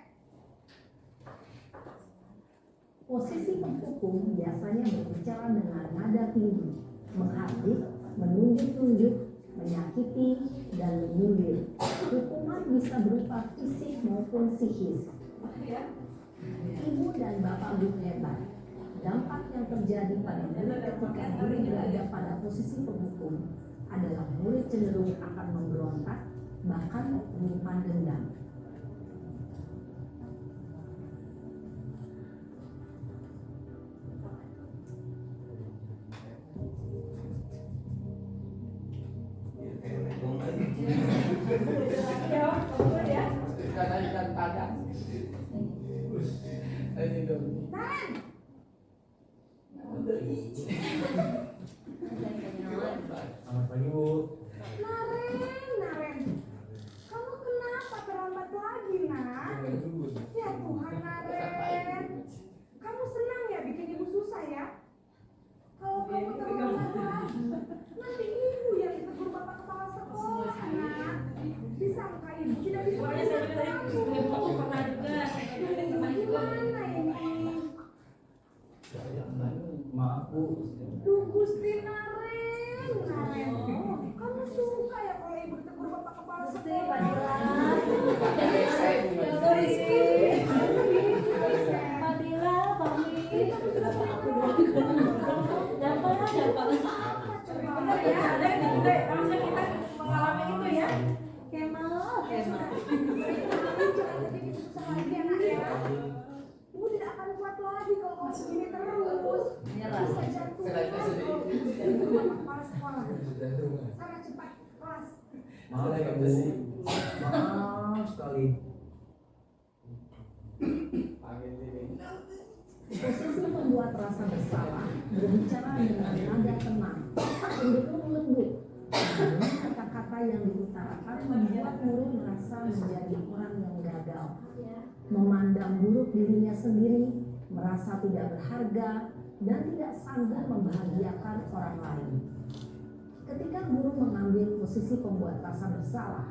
S2: Posisi penghukum biasanya berbicara dengan nada tinggi, menghardik, menunjuk-nunjuk, menyakiti, dan menyindir. Hukuman bisa berupa fisik maupun psikis. Ibu dan Bapak guru hebat, dampak yang terjadi pada murid ketika murid berada pada posisi penghukum adalah murid cenderung akan memberontak, bahkan menyimpan dendam.
S4: ikan padang. Ayo dong.
S2: Naren.
S5: Selamat pagi Bu.
S2: Naren. Kamu kenapa terlambat lagi, Nak? Ya Tuhan, Naren. Kamu senang ya bikin ibu susah ya? Kalau kamu terlambat lagi, nanti ibu yang ditegur bapak kepala sekolah, Nak. Disangka ibu tidak bisa mengajar kamu.
S3: Pernah juga.
S2: Gimana ini?
S5: Maaf Bu.
S2: Duh, Gusti Naren. Kamu suka ya kalau ibu ditegur bapak kepala sekolah? Sorry,
S3: Fadila, pamit. Dapat.
S2: Benar ya, ada yang juga harusnya kita mengalami itu ya.
S3: Kemal.
S2: Jangan bikin susah lagi ya, Nak ya. Ibu tidak akan kuat lagi kalau kamu begini terus.
S3: Nyerah.
S2: Bisa jatuh kalau ditegur bapak kepala sekolah. Sana cepat kelas.
S5: Maaf ya Bu. Maaf sekali.
S8: Posisi membuat rasa bersalah, berbicara dengan nada tenang, cenderung lembut. Namun kata-kata yang diutarakan membuat Nurul merasa menjadi orang yang gagal, memandang buruk dirinya sendiri, merasa tidak berharga, dan tidak sanggup membahagiakan orang lain. Ketika guru mengambil posisi pembuat rasa bersalah,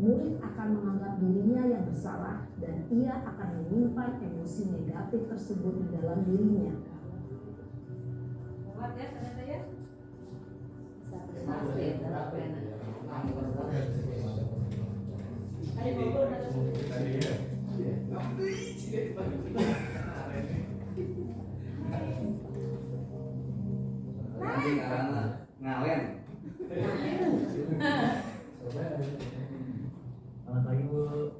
S8: murid akan menganggap dirinya yang bersalah dan ia akan menyimpan emosi negatif tersebut di dalam dirinya.
S2: Kuat ya ternyata ya.
S3: Pasti, dalam pena.
S2: Ada ngobrol ada
S4: Ngalen.
S5: Selamat pagi Bu.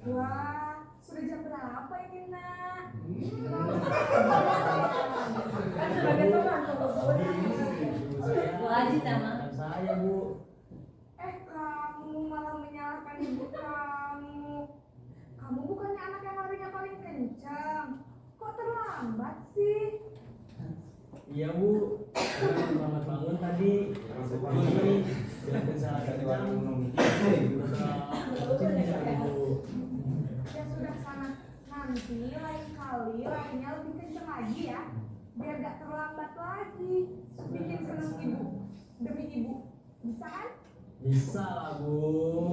S2: Wah, sudah jam berapa ini, Nak? Kan sebagai teman teman.
S3: Bu Haji sama.
S5: Saya Bu.
S2: Kamu malah menyalahkan ibu kamu. Kamu bukannya anak yang larinya paling kencang. Kok terlambat sih?
S5: Iya Bu. Selamat bangun tadi. Pagi. Biar bisa kencang.
S2: Ya sudah sana. Nanti lain kali larinya lebih kencang lagi ya. Biar gak terlambat lagi. Bikin seneng ibu. Demi ibu. Bisa kan?
S5: Bisa lah Bu.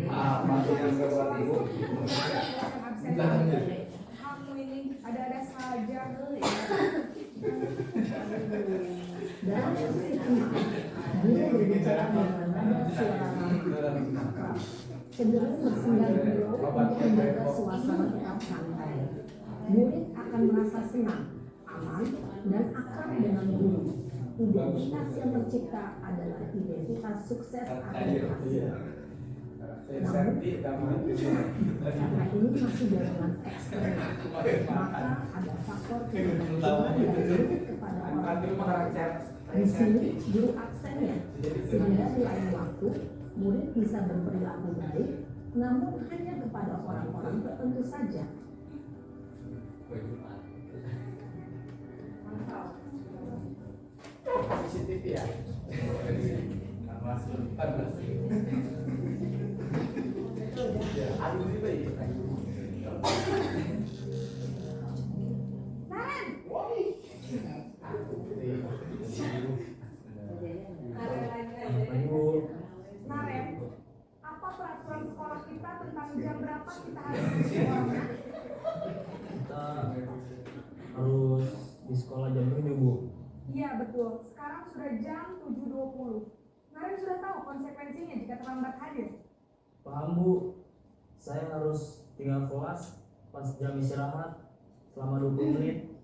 S4: Apa sih yang buat ibu?
S2: Kamu ini ada-ada saja.
S8: Dalam posisi tenang, guru berbicara dengan nada suara akrab, cenderung bersenda guru untuk menjaga suasana tetap santai. Murid akan merasa senang, aman, dan akrab dengan guru. Identitas yang tercipta adalah identitas sukses atau berhasil. Namun, karena ini masih golongan ekstrem, maka ada faktor keberuntungan yang bergantung kepada orang. Di sini guru aksennya, sehingga di lain waktu murid bisa berperilaku baik, namun hanya kepada orang-orang tertentu saja.
S4: CCTV ya. Masuk 14. Aduh ini baik.
S2: Naren!
S5: Pagi Bu.
S2: Naren, apa peraturan sekolah kita tentang jam berapa kita harus di sekolah?
S5: Kita harus di sekolah jam 7 Bu.
S2: Iya betul, sekarang sudah jam 7.20. Naren sudah tahu konsekuensinya jika terlambat hadir.
S5: Paham Bu. Saya harus tinggal kelas pas jam istirahat selama 20 menit.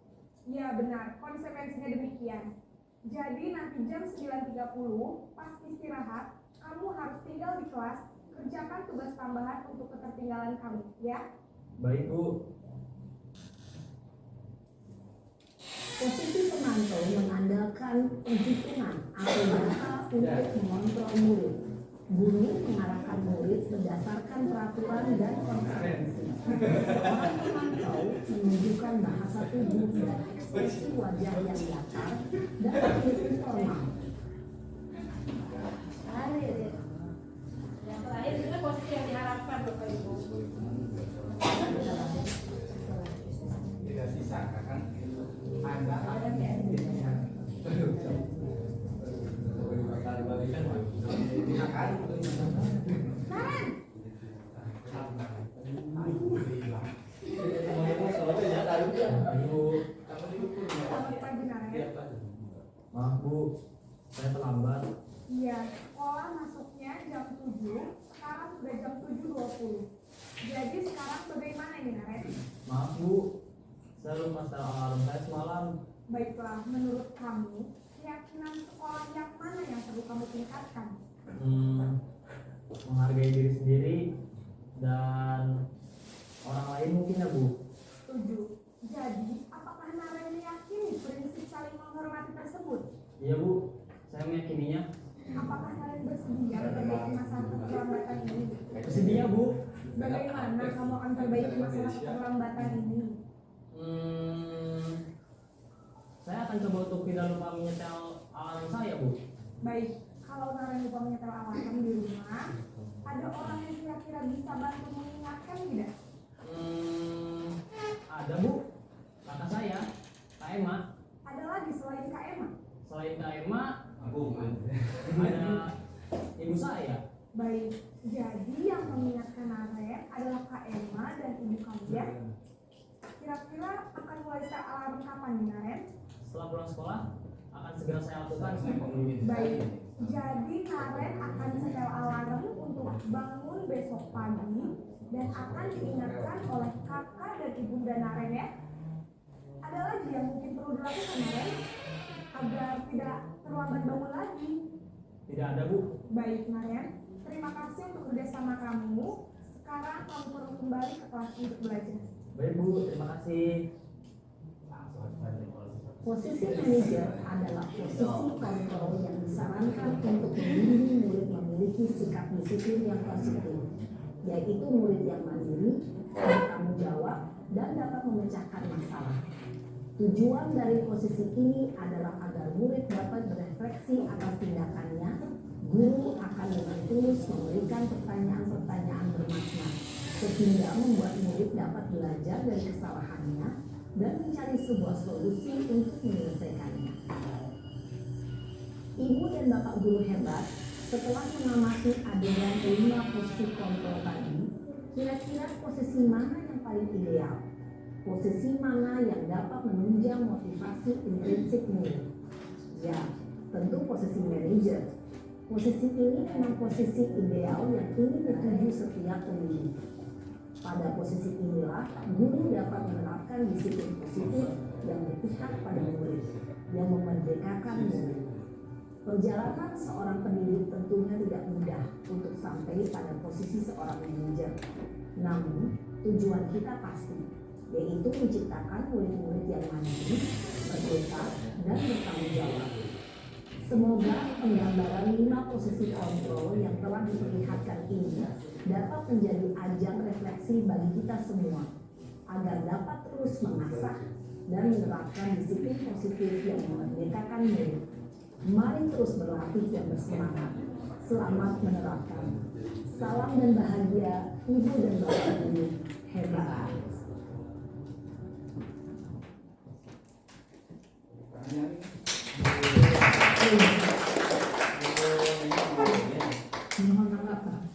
S2: Iya benar, konsekuensinya demikian. Jadi nanti jam 9.30 pas istirahat, kamu harus tinggal di kelas, kerjakan tugas tambahan untuk ketertinggalan kamu, ya?
S5: Baik Bu.
S8: Posisi pemantau mengandalkan penghitungan atau data untuk mengontrol murid. Guru mengarahkan murid berdasarkan peraturan dan konsekuensi. Seorang pemantau menunjukkan bahasa tubuh dan ekspresi wajah yang datar dan informal.
S2: Yang terakhir itu posisi yang diharapkan Bapak Ibu.
S4: Tidak sisa kan? Anda
S2: Selamat pagi Naren.
S5: Maaf Bu, saya terlambat.
S2: Iya, sekolah masuknya jam 7, sekarang sudah jam 7.20. Jadi sekarang bagaimana ini Naren?
S5: Maaf Bu, saya lupa setel alarm saya semalam.
S2: Baiklah, menurut kamu, keyakinan sekolah yang mana yang perlu kamu tingkatkan?
S5: Menghargai diri sendiri dan orang lain mungkin ya Bu.
S2: Setuju. Jadi, apakah Naren meyakini prinsip saling menghormati tersebut?
S5: Iya Bu, saya meyakininya.
S2: Apakah Naren bersedia memperbaiki masalah keterlambatan ini?
S5: Bersedia Bu.
S2: Bagaimana kamu akan perbaiki masalah keterlambatan ini?
S5: Saya akan coba untuk tidak lupa menyetel alarm saya Bu.
S2: Baik, kalau Naren lupa menyetel alarm di rumah, ada orang yang kira-kira bisa bantu mengingatkan tidak?
S5: Ada Bu, kakak saya, Kak Emma.
S2: Ada lagi selain Kak Emma?
S5: Selain Kak Emma, ada ibu saya.
S2: Baik, jadi yang mengingatkan Naren adalah Kak Emma dan ibu kalian. Kira-kira akan mulai set alarm kapan nih Naren?
S5: Setelah pulang sekolah, akan segera saya lakukan.
S2: Baik, jadi Naren akan setel alarm untuk bangun besok pagi dan akan diingatkan oleh kakak dan ibunda Naren ya. Ada lagi yang mungkin perlu dilakukan Naren agar tidak terlambat bangun lagi?
S5: Tidak ada Bu.
S2: Baik Naren, terima kasih untuk kerjasama kamu. Sekarang kamu perlu kembali ke kelas untuk belajar.
S5: Baik Bu, terima kasih.
S8: Posisi manajer adalah posisi kontrol yang disarankan untuk membimbing murid memiliki sikap disiplin yang positif, yaitu murid yang mandiri, bertanggung jawab, dan dapat memecahkan masalah. Tujuan dari posisi ini adalah agar murid dapat berefleksi atas tindakannya. Guru akan dengan tulus memberikan pertanyaan-pertanyaan bermakna, sehingga membuat murid dapat belajar dari kesalahannya dan mencari sebuah solusi untuk menyelesaikannya. Ibu dan bapak guru hebat, setelah mengamati adegan 5 posisi kontrol tadi, kira-kira posisi mana yang paling ideal? Posisi mana yang dapat menunjang motivasi intrinsik murid? Ya, tentu posisi manajer. Posisi ini memang posisi ideal yang ingin dituju setiap pendidik. Pada posisi inilah, guru dapat menerapkan disiplin positif yang berpihak pada murid, yang memerdekakan murid. Perjalanan seorang pendidik tentunya tidak mudah untuk sampai pada posisi seorang manajer. Namun, tujuan kita pasti, yaitu menciptakan murid-murid yang mandiri, merdeka, dan bertanggung jawab. Semoga penggambaran 5 posisi kontrol yang telah diperlihatkan ini dapat menjadi ajang refleksi bagi kita semua, agar dapat terus mengasah dan menerapkan disiplin positif yang memerdekakan murid. Mari terus berlatih dan bersemangat. Selamat menerapkan. Salam dan bahagia, Ibu dan Bapak Guru hebat.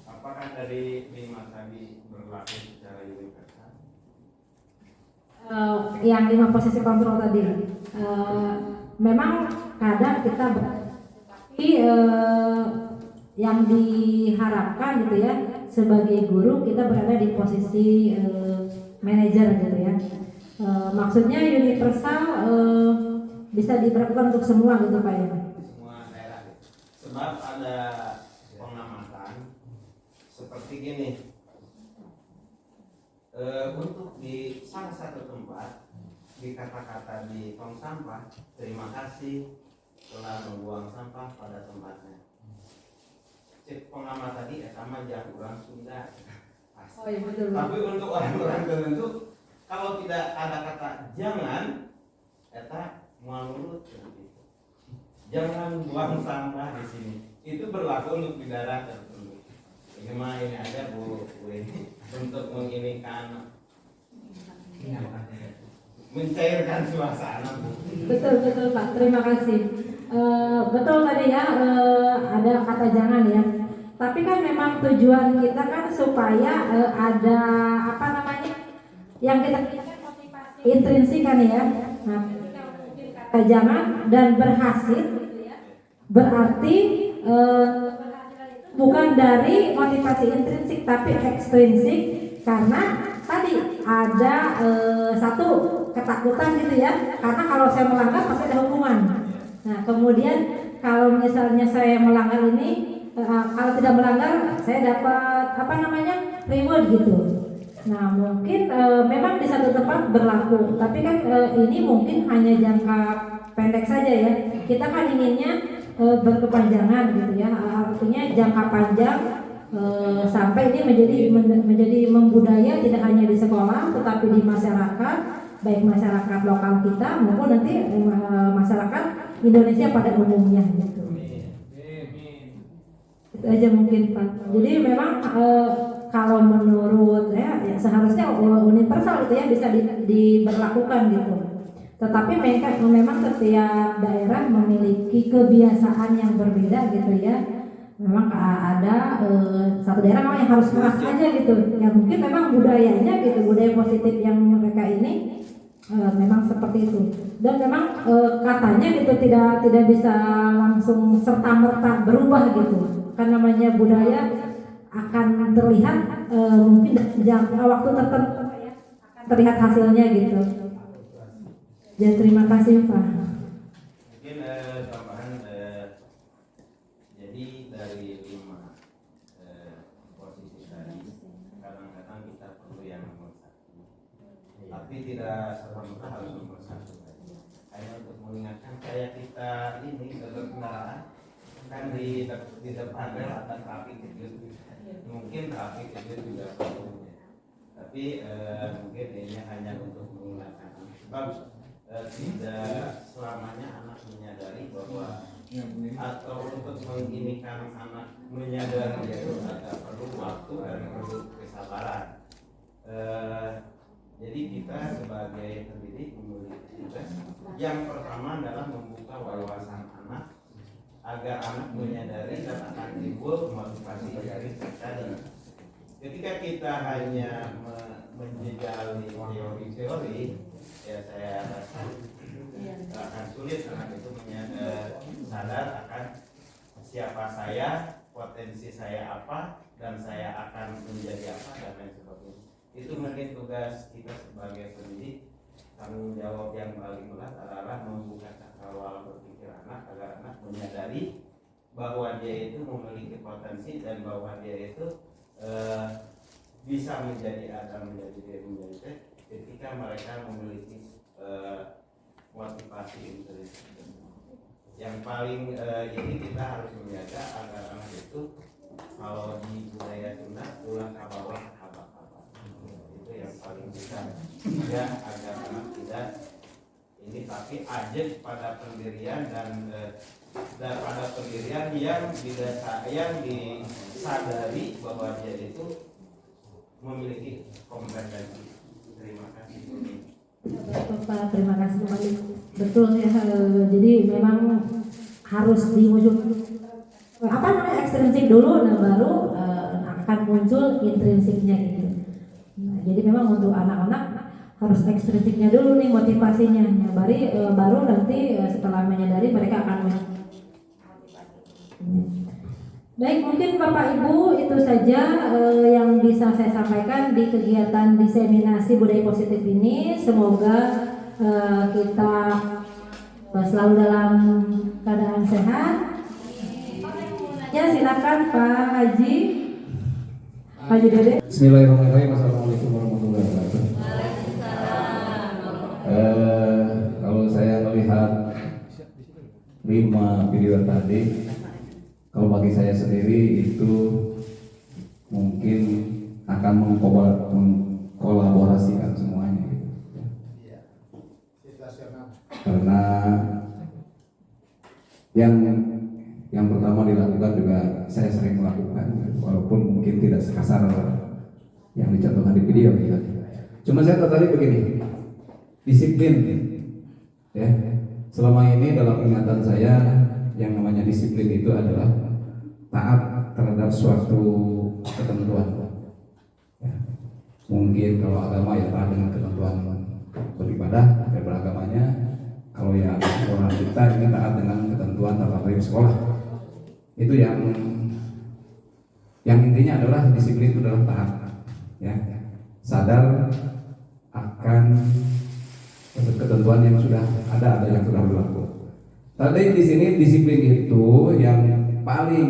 S6: Apakah dari 5 tadi berlaku secara universal?
S8: Yang 5 posisi kontrol tadi, memang kadang kita tapi yang diharapkan gitu ya, sebagai guru kita berada di posisi manajer gitu ya. Maksudnya universal bisa diberlakukan untuk semua gitu Pak ya.
S6: Semua daerah. Sebab ada pengamatan seperti gini. Untuk di salah satu tempat di kata-kata di tong sampah, terima kasih telah membuang sampah pada tempatnya. cek pengamat tadi sama jangan orang Sunda.
S3: Oh iya betul.
S6: Tapi untuk orang-orang tertentu kalau tidak ada kata jangan eta moal nurut gitu. Jangan buang sampah di sini. Itu berlaku untuk di daerah tertentu. Ini mah ini ada Bu ini untuk menginikan mencairkan suasana Bu.
S8: Betul Pak, terima kasih. Betul tadi ya, ada kata jangan ya. Tapi kan memang tujuan kita kan supaya ada apa namanya yang kita motivasi intrinsik kan ya. Nah, kata jangan dan berhasil berarti bukan dari motivasi intrinsik tapi ekstrinsik, karena tadi ada satu ketakutan gitu ya, karena kalau saya melanggar pasti ada hukuman. Nah kemudian kalau misalnya saya melanggar ini, kalau tidak melanggar saya dapat apa namanya reward gitu. Nah mungkin memang di satu tempat berlaku, tapi kan ini mungkin hanya jangka pendek saja ya. Kita kan inginnya berkepanjangan gitu ya, artinya jangka panjang sampai ini menjadi membudaya tidak hanya di sekolah tetapi di masyarakat, baik masyarakat lokal kita maupun nanti masyarakat Indonesia pada umumnya gitu. Itu aja mungkin Pak. Jadi memang kalau menurut ya seharusnya universal gitu ya bisa diberlakukan gitu. Tetapi memang setiap daerah memiliki kebiasaan yang berbeda gitu ya. Memang ada satu daerah memang yang harus keras aja gitu. Ya mungkin memang budayanya gitu, budaya positif yang mereka ini memang seperti itu. Dan memang katanya gitu tidak bisa langsung serta merta berubah gitu. Kan namanya budaya akan terlihat mungkin jangka waktu tertentu ya, akan terlihat hasilnya gitu. Ya terima kasih Pak.
S6: Mungkin tambahan jadi dari 5 posisi tadi kadang-kadang kita perlu yang nomor 1, tapi tidak serta-merta harus nomor 1. Hanya untuk mengingatkan kayak kita ini berkendaraan kan di depan rel ada trafik kecil, mungkin trafik kecil juga perlu, tapi mungkin ini hanya untuk mengingatkan sebab tidak selamanya anak menyadari bahwa atau untuk menginikan anak menyadari itu ada perlu waktu dan perlu kesabaran. Jadi kita sebagai pendidik memiliki tugas yang pertama adalah membuka wawasan anak agar anak menyadari dan akan timbul motivasi dari tadi. Ketika kita hanya menjejali teori-teori, ya saya rasa akan sulit anak itu sadar akan siapa saya, potensi saya apa, dan saya akan menjadi apa dan lain sebagainya. Itu mungkin tugas kita sebagai pendidik. Tanggung jawab yang paling berat adalah membuka cakrawala berpikir anak agar anak menyadari bahwa dia itu memiliki potensi dan bahwa dia itu bisa menjadi A dan menjadi B menjadi C ketika mereka memiliki motivasi intrinsik. Yang paling ini kita harus menjaga agar anak itu kalau di budaya Sunda pulang ke bawah habak-habak. Itu yang paling bisa ya agar anak tidak ini tapi ajak pada pendirian dan pada pendirian yang disadari bahwa dia itu memiliki kompetensi. Terima kasih.
S8: Bapak, terima kasih Pak. Betul ya, jadi memang harus diwujud apa namanya ekstrinsik dulu, nah baru akan muncul intrinsiknya gitu. Nah, jadi memang untuk anak-anak harus ekstrinsiknya dulu nih motivasinya, nah, baru nanti setelah menyadari mereka akan Baik, mungkin Bapak Ibu itu saja yang bisa saya sampaikan di kegiatan diseminasi budaya positif ini. Semoga kita selalu dalam keadaan sehat. Ya, silakan Pak Haji. Haji Dede.
S5: Bismillahirrahmanirrahim. Assalamualaikum warahmatullahi wabarakatuh. Kalau saya melihat 5 video tadi, Kalau bagi saya sendiri itu mungkin akan mengkolaborasikan semuanya gitu.
S4: Iya. Situasional.
S5: Karena yang pertama dilakukan juga saya sering melakukan gitu. Walaupun mungkin tidak sekasar yang dicontohkan di video gitu. Cuma saya tertarik begini, disiplin ya. Selama ini dalam ingatan saya yang namanya disiplin itu adalah taat terhadap suatu ketentuan ya. Mungkin kalau agama ya taat dengan ketentuan beribadah dan beragamanya. Kalau yang orang kita ini taat dengan ketentuan tata tertib sekolah. Itu yang intinya adalah disiplin itu adalah taat ya. Sadar akan ketentuan yang sudah ada yang sudah berlaku. Tadi di sini disiplin itu yang paling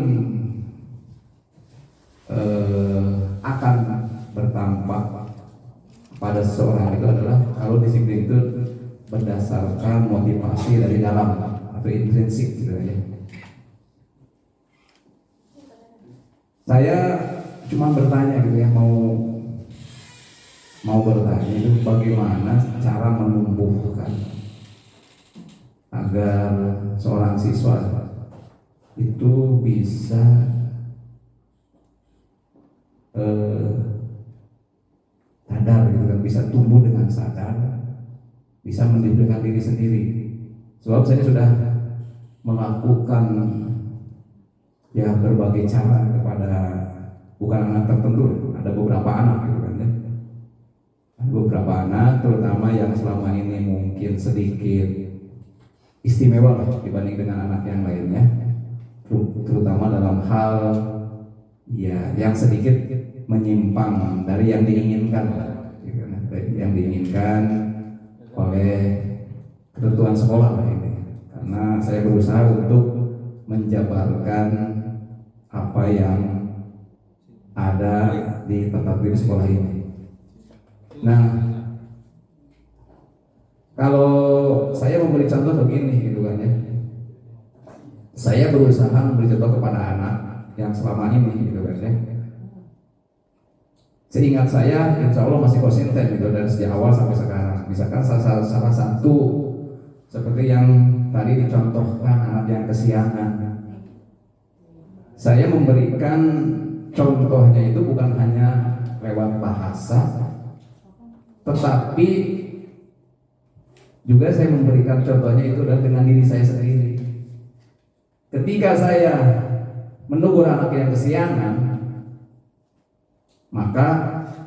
S5: akan bertampak pada seseorang itu adalah kalau disiplin itu berdasarkan motivasi dari dalam atau intrinsik gitu ya. Saya cuma bertanya gitu ya, mau bertanya itu bagaimana cara menumbuhkan agar seorang siswa itu bisa sadar gitu kan, bisa tumbuh dengan sadar, bisa mendirikan diri sendiri. Sebab saya sudah melakukan ya berbagai cara kepada bukan anak tertentu, ada beberapa anak gitu kan ya. Ada beberapa anak terutama yang selama ini mungkin sedikit istimewa lah dibanding dengan anak yang lainnya, terutama dalam hal ya yang sedikit menyimpang dari yang diinginkan gitu kan, dari yang diinginkan oleh ketentuan sekolah lah ini. Karena saya berusaha untuk menjabarkan apa yang ada di tata tertib sekolah ini. Nah, kalau saya memberi contoh begini gitu kan ya, saya berusaha memberi contoh kepada anak yang selama ini gitu kan ya. Seingat saya, insya Allah masih konsisten gitu dari sejak awal sampai sekarang. Misalkan salah satu seperti yang tadi dicontohkan anak yang kesiangan, saya memberikan contohnya itu bukan hanya lewat bahasa, tetapi juga saya memberikan contohnya itu adalah dengan diri saya sendiri. Ketika saya menegur anak yang kesiangan, maka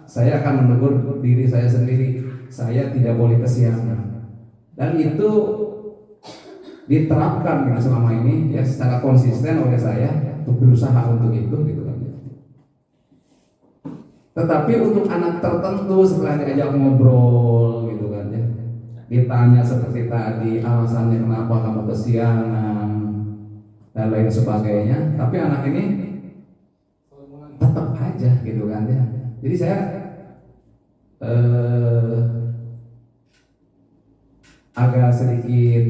S5: saya akan menegur diri saya sendiri. Saya tidak boleh kesiangan. Dan itu diterapkan gitu selama ini ya secara konsisten oleh saya untuk berusaha untuk itu gitu kan. Tetapi untuk anak tertentu setelah diajak ngobrol gitu kan ya, ditanya seperti tadi alasannya kenapa kamu kesiangan dan lain sebagainya, tapi anak ini tetap aja gitu kan ya. Jadi saya agak sedikit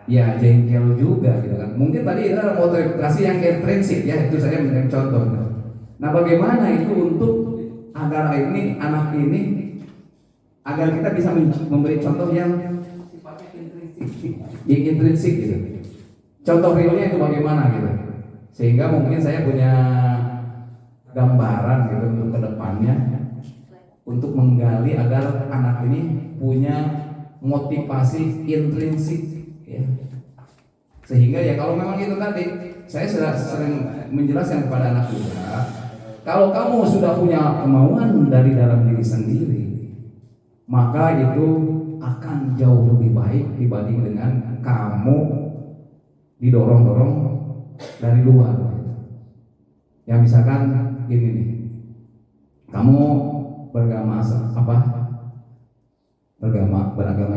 S5: ya jengkel juga gitu kan. Mungkin tadi itu adalah motivasi yang intrinsik ya, itu saya memberikan contoh. Nah, bagaimana itu untuk agar ini anak ini agar kita bisa memberi contoh yang sifatnya intrinsik gitu. Contoh realnya itu bagaimana gitu. Sehingga mungkin saya punya gambaran gitu untuk kedepannya untuk menggali agar anak ini punya motivasi intrinsik ya. Sehingga ya kalau memang itu tadi saya sudah sering menjelaskan kepada anak juga, kalau kamu sudah punya kemauan dari dalam diri sendiri, maka itu akan jauh lebih baik dibanding dengan kamu didorong-dorong dari luar. Yang misalkan gini nih, kamu beragama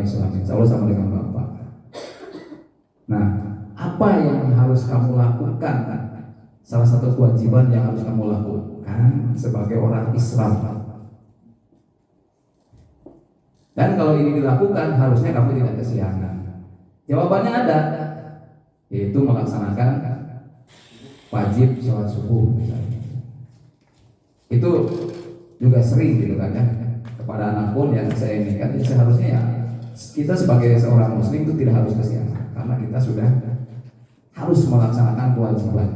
S5: Islam, insya Allah sama dengan Bapak. Nah, apa yang harus kamu lakukan? Salah satu kewajiban yang harus kamu lakukan sebagai orang Islam. Dan kalau ini dilakukan, harusnya kamu tidak kesiangan. Jawabannya ada.
S9: yaitu melaksanakan wajib sholat subuh misalnya. Itu juga sering gitu kan ya, kepada anak pun yang saya ini kan seharusnya ya kita sebagai seorang muslim itu tidak harus kesiangan karena kita sudah harus melaksanakan kewajiban.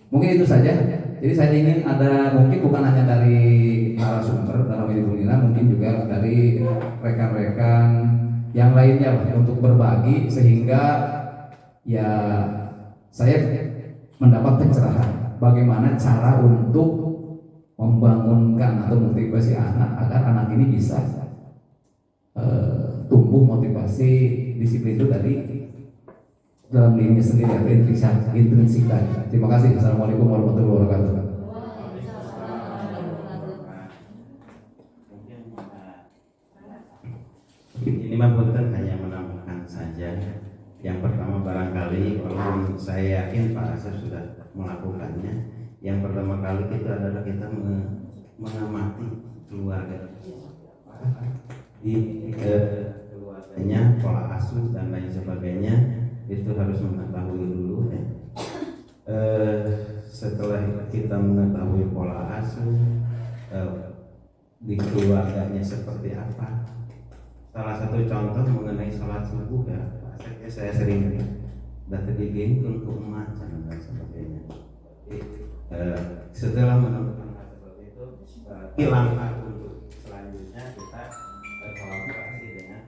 S9: Mungkin itu saja. Jadi saya ingin ada, mungkin bukan hanya dari narasumber dalam ini Nina, mungkin juga dari rekan-rekan yang lainnya lah, untuk berbagi sehingga ya saya mendapat pencerahan bagaimana cara untuk membangunkan atau motivasi anak agar anak ini bisa tumbuh motivasi disiplin itu dari dalam dirinya sendiri atau intrinsik tadi. Terima kasih. Assalamualaikum warahmatullahi wabarakatuh.
S6: Ini mah punten hanya menambahkan saja. Yang pertama barangkali walaupun saya yakin Pak Asep sudah melakukannya. Yang pertama kali itu adalah kita mengamati keluarga di keluarganya, pola asuh dan lain sebagainya, itu harus mengetahui dulu ya. Setelah kita mengetahui pola asuh di keluarganya seperti apa, salah satu contoh mengenai sholat subuh ya, saya sering tadi gengkul ke emak dan sebagainya. Setelah menemukan hal seperti itu, langkah untuk selanjutnya kita berkolaborasi dengan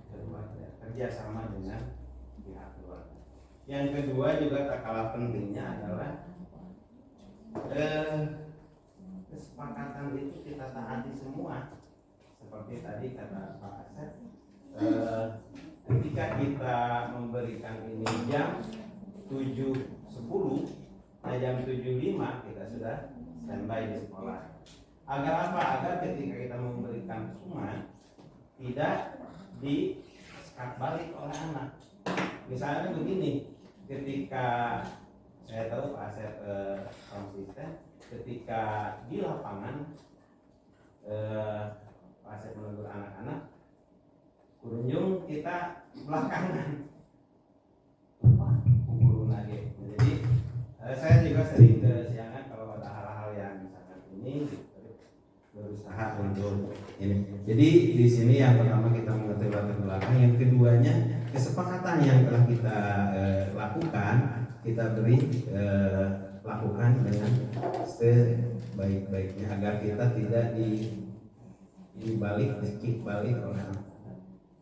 S6: keluarga, kerjasama dengan pihak keluarga. Yang kedua juga tak kalah pentingnya adalah kesepakatan itu kita taati semua. Seperti tadi kata Pak Asep, ketika kita memberikan ini jam 7.10, nah jam 7.05 kita sudah standby di sekolah. Agar apa? Agar ketika kita memberikan pengumuman tidak di-skat balik oleh anak. Misalnya begini, ketika saya tahu Pak Asep konsisten, ketika di lapangan Pak Asep menegur anak-anak, kunjung kita belakangan guru nage. Jadi saya juga sering kesiangan kalau ada hal-hal yang misalkan ini berusaha untuk ini. Jadi di sini yang pertama kita mengerti latar belakang, yang keduanya kesepakatan yang telah kita lakukan kita beri lakukan dengan sebaik-baiknya agar kita tidak dibalik, di-kick balik oleh anak.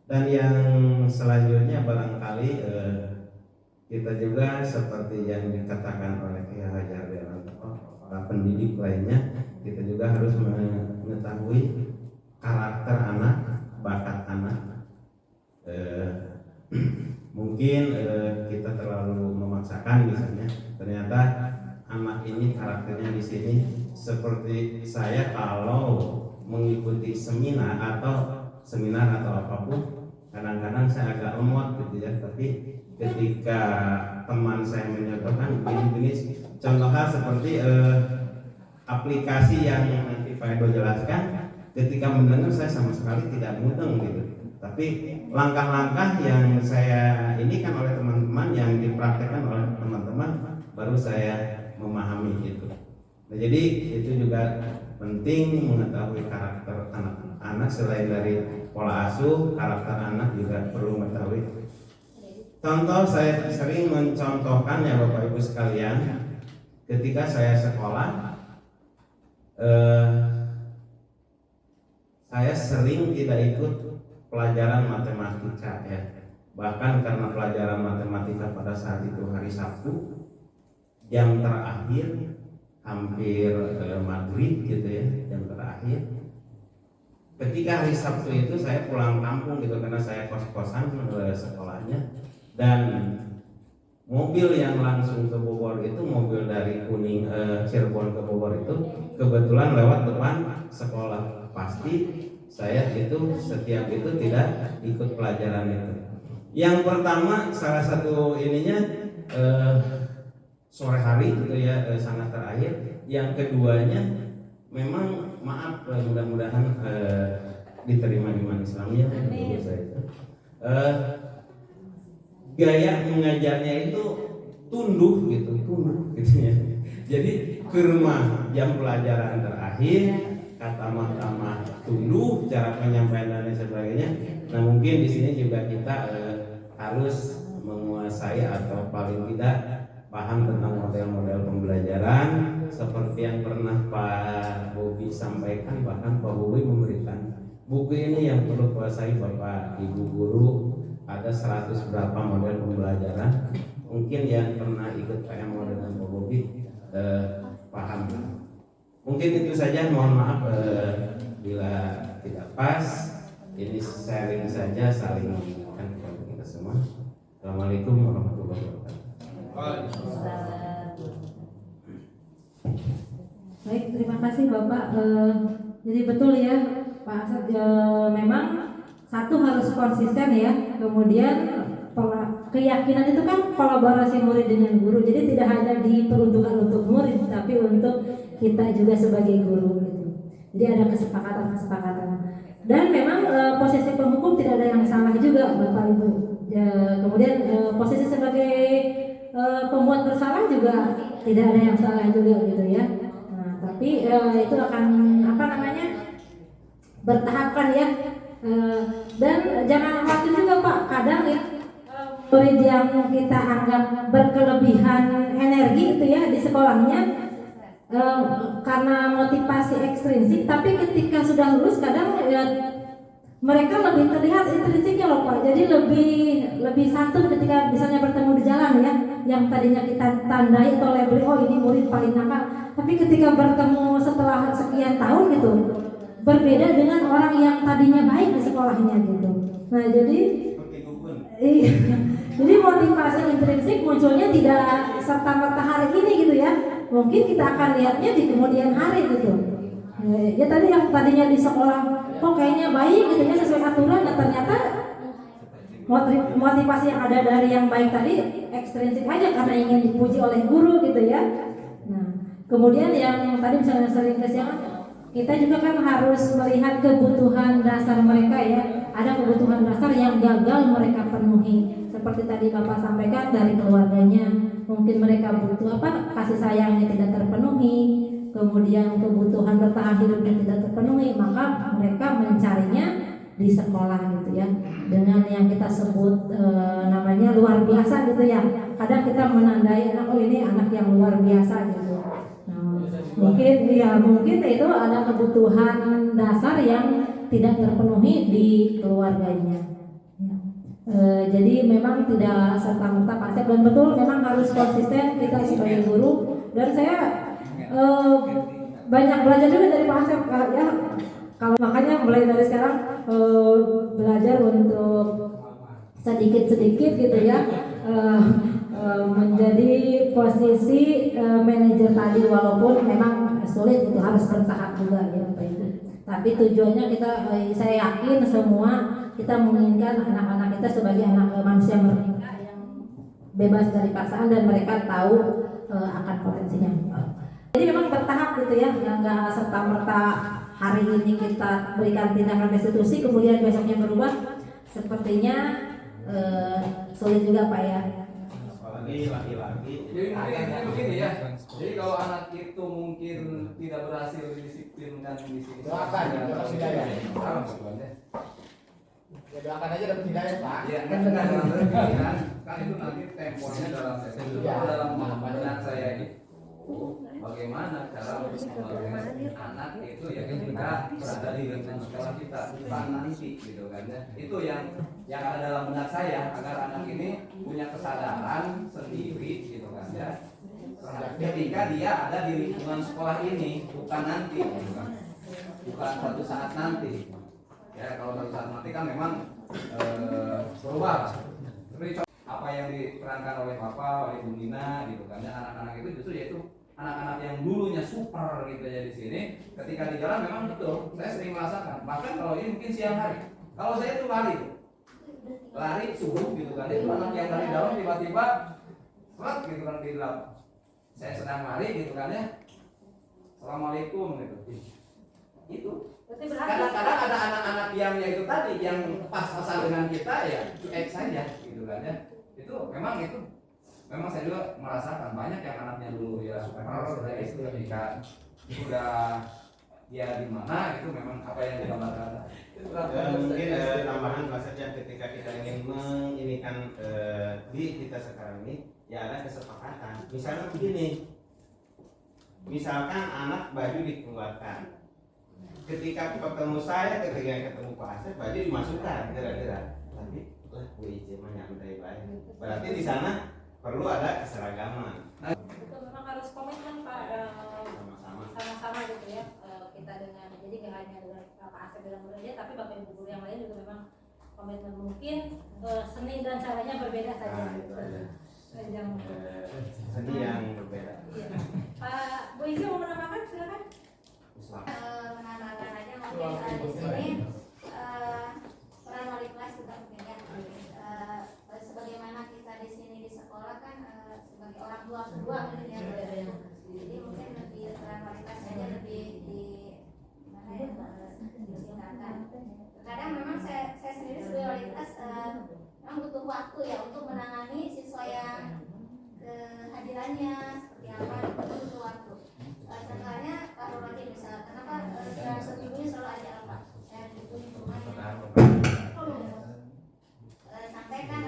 S6: Dan yang selanjutnya barangkali kita juga seperti yang dikatakan oleh Kiai Hajar Dewanto, para pendidik lainnya, kita juga harus mengetahui karakter anak, bakat anak. Mungkin kita terlalu memaksakan misalnya, ternyata anak ini karakternya di sini seperti saya kalau mengikuti seminar atau apapun, kadang-kadang saya agak lemot gitu ya, tapi ketika teman saya menyatakan begini contoh hal seperti aplikasi yang nanti Pak Edo jelaskan, ketika mendengar saya sama sekali tidak mudeng gitu, tapi langkah-langkah yang saya ini kan oleh teman-teman, yang dipraktekkan oleh teman-teman, baru saya memahami itu. Nah, jadi itu juga penting mengetahui karakter anak-anak. Selain dari pola asuh, karakter anak juga perlu mengetahui. Contoh saya sering mencontohkan ya Bapak Ibu sekalian, ketika saya sekolah, saya sering tidak ikut pelajaran matematika ya. Bahkan karena pelajaran matematika pada saat itu hari Sabtu, jam terakhir hampir maghrib gitu ya, jam terakhir. Ketika hari Sabtu itu saya pulang kampung gitu, karena saya kos-kosan sekolahnya, dan mobil yang langsung ke Bogor itu mobil dari Cirebon ke Bogor itu kebetulan lewat depan sekolah. Pasti saya itu setiap itu tidak ikut pelajaran itu. Yang pertama salah satu ininya sore hari gitu ya, sangat terakhir. Yang keduanya memang maaf, mudah-mudahan diterima iman Islamnya menurut saya itu. gaya mengajarnya itu tunduk gitu ya. Jadi ke rumah jam pelajaran terakhir kata mama tunduk, cara penyampaian dan lain sebagainya. Nah mungkin di sini juga kita harus menguasai atau paling tidak paham tentang model-model pembelajaran seperti yang pernah Pak Bobi sampaikan. Bahkan Pak Bobi memberikan buku ini yang perlu kuasai Bapak Ibu guru, ada 100 berapa model pembelajaran. Mungkin yang pernah ikut PMO dengan Pak Bobi paham. Mungkin itu saja, mohon maaf bila tidak pas. Ini sharing saja, saling mengingatkan kepada kita semua. Assalamualaikum warahmatullahi wabarakatuh.
S8: Baik, terima kasih Bapak. Jadi betul ya Pak Asad, memang satu harus konsisten ya. Kemudian keyakinan itu kan kolaborasi murid dengan guru. Jadi tidak hanya diperuntukkan untuk murid, tapi untuk kita juga sebagai guru gitu. Jadi ada kesepakatan. Dan memang posisi penghukum tidak ada yang salah juga Bapak Ibu. Kemudian posisi sebagai pembuat bersalah juga tidak ada yang salah juga gitu ya. Nah, tapi itu akan bertahapkan ya. Dan jangan khawatir juga Pak, kadang ya murid yang kita anggap berkelebihan energi itu ya di sekolahnya karena motivasi ekstrinsik, tapi ketika sudah lulus kadang mereka lebih terlihat intrinsiknya loh Pak. Jadi lebih santun ketika misalnya bertemu di jalan ya, yang tadinya kita tandai atau label oh ini murid paling nakal, tapi ketika bertemu setelah sekian tahun gitu berbeda dengan orang yang tadinya baik di sekolahnya gitu. Nah jadi jadi motivasi intrinsik munculnya tidak serta-merta hari ini gitu ya. Mungkin kita akan lihatnya di kemudian hari gitu. Ya tadi yang tadinya di sekolah kok kayaknya baik gitu ya sesuai aturan, dan ternyata motivasi yang ada dari yang baik tadi ekstrinsik aja karena ingin dipuji oleh guru gitu ya. Nah, kemudian yang tadi misalnya sering kesiangan, kita juga kan harus melihat kebutuhan dasar mereka ya. Ada kebutuhan dasar yang gagal mereka penuhi. Seperti tadi Bapak sampaikan dari keluarganya, mungkin mereka butuh kasih sayangnya tidak terpenuhi, kemudian kebutuhan bertahan hidupnya tidak terpenuhi, maka mereka mencarinya di sekolah gitu ya. Dengan yang kita sebut namanya luar biasa gitu ya. Kadang kita menandai oh ini anak yang luar biasa gitu. Mungkin itu ada kebutuhan dasar yang tidak terpenuhi di keluarganya. Jadi memang tidak serta-merta Pak Asep, dan betul memang harus konsisten kita sebagai guru. Dan saya banyak belajar juga dari Pak Asep ya. Kalau makanya mulai dari sekarang belajar untuk sedikit-sedikit gitu ya. Menjadi posisi manajer tadi, walaupun memang sulit, itu harus bertahap juga ya Pak Ibu. Tapi tujuannya saya yakin semua kita menginginkan anak-anak kita sebagai anak manusia merdeka yang bebas dari paksaan dan mereka tahu akan potensinya. Jadi memang bertahap gitu ya, nggak serta-merta hari ini kita berikan tindakan restitusi kemudian besoknya berubah. Sepertinya sulit juga Pak ya.
S9: Laki-laki. Jadi mungkin begini ya. Jadi kalau anak itu mungkin tidak berhasil didisiplinkan di sini,
S4: doakan hidayah. Ya doakan aja dapat hidayah Pak.
S9: Ya kan dengan berpikiran kan itu nanti temponya dalam sesi dalam pembelajaran saya itu bagaimana cara mengajarkan anak itu ya ketika berada di lingkungan sekolah kita, bukan nanti gitu kan ya. Itu yang ada dalam benak saya, agar anak ini punya kesadaran sendiri gitu kan ya. Ketika dia ada di lingkungan sekolah ini, bukan nanti gitu kan. Bukan suatu saat nanti. Ya kalau suatu saat nanti kan memang berubah. Apa yang diperankan oleh Bapak, oleh Bu Nina gitu kan ya, anak-anak itu justru yaitu anak-anak yang dulunya super gitu ya di sini, ketika di jalan memang betul saya sering merasakan. Bahkan kalau ini mungkin siang hari, kalau saya itu lari subuh gitu kan, itu anak yang dari dalam tiba-tiba serat gitu kan di dalam, saya sedang lari gitu kan ya, assalamualaikum gitu. Itu kadang-kadang ada anak-anak yang ya itu tadi yang pas-pasan dengan kita ya cuek saja gitu kan ya. memang saya juga merasakan banyak yang anaknya dulu ya superhero sudah itu ketika sudah dia di mana itu memang apa yang digambarkan.
S6: Mungkin tambahan Mas saja ketika kita ingin menginikan di kita sekarang ini ya ada kesepakatan. Misalnya begini, misalkan anak baju dikeluarkan, ketika ketemu saya, ketika ketemu Pak Asep, baju dimasukkan kira-kira, tapi lah gue izin nyantai baik. Berarti di sana perlu ada keseragaman.
S2: Itu memang harus komitmen Pak, sama-sama gitu ya. Kita dengan jadi nggak hanya dengan Pak Asep dalam bekerja, tapi Bapak Ibu guru yang lain juga memang komitmen. Mungkin seni dan caranya berbeda saja.
S6: Seni yang berbeda.
S2: Iya. Pak Bu Izi mau menambahkan, silakan.
S10: Menambahkan aja mungkin di sini peran wali kelas juga mungkin ya. Sebagaimana kita di sini di sekolah kan sebagai orang tua kedua mungkin ya. Jadi mungkin lebih peran wali kelas saja lebih ditingkatkan. Kadang memang saya sendiri sebagai wali kelas memang butuh waktu ya untuk menangani siswa yang kehadirannya seperti apa, itu butuh waktu. Contohnya kalau lagi misalnya kenapa dalam seminggunya selalu ada apa? Saya butuh di rumahnya. Sampaikan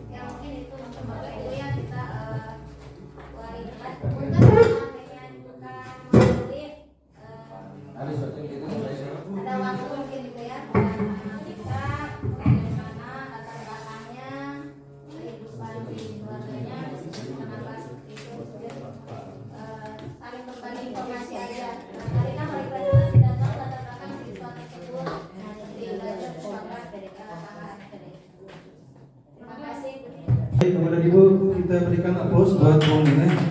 S10: ya mungkin itu untuk Bapak Ibu ya kita wali kelas untuk sampaikan bukan melalui ada waktu mungkin juga ya kita bagaimana latar belakangnya kehidupan di keluarganya kenapa seperti itu saling berbagi informasi aja karena kan wali kelas tidak tahu latar belakang siswa tersebut jadi belajar bersama terima kasih.
S5: Baik, kepada Ibu kita berikan aplaus buat Bung Nene.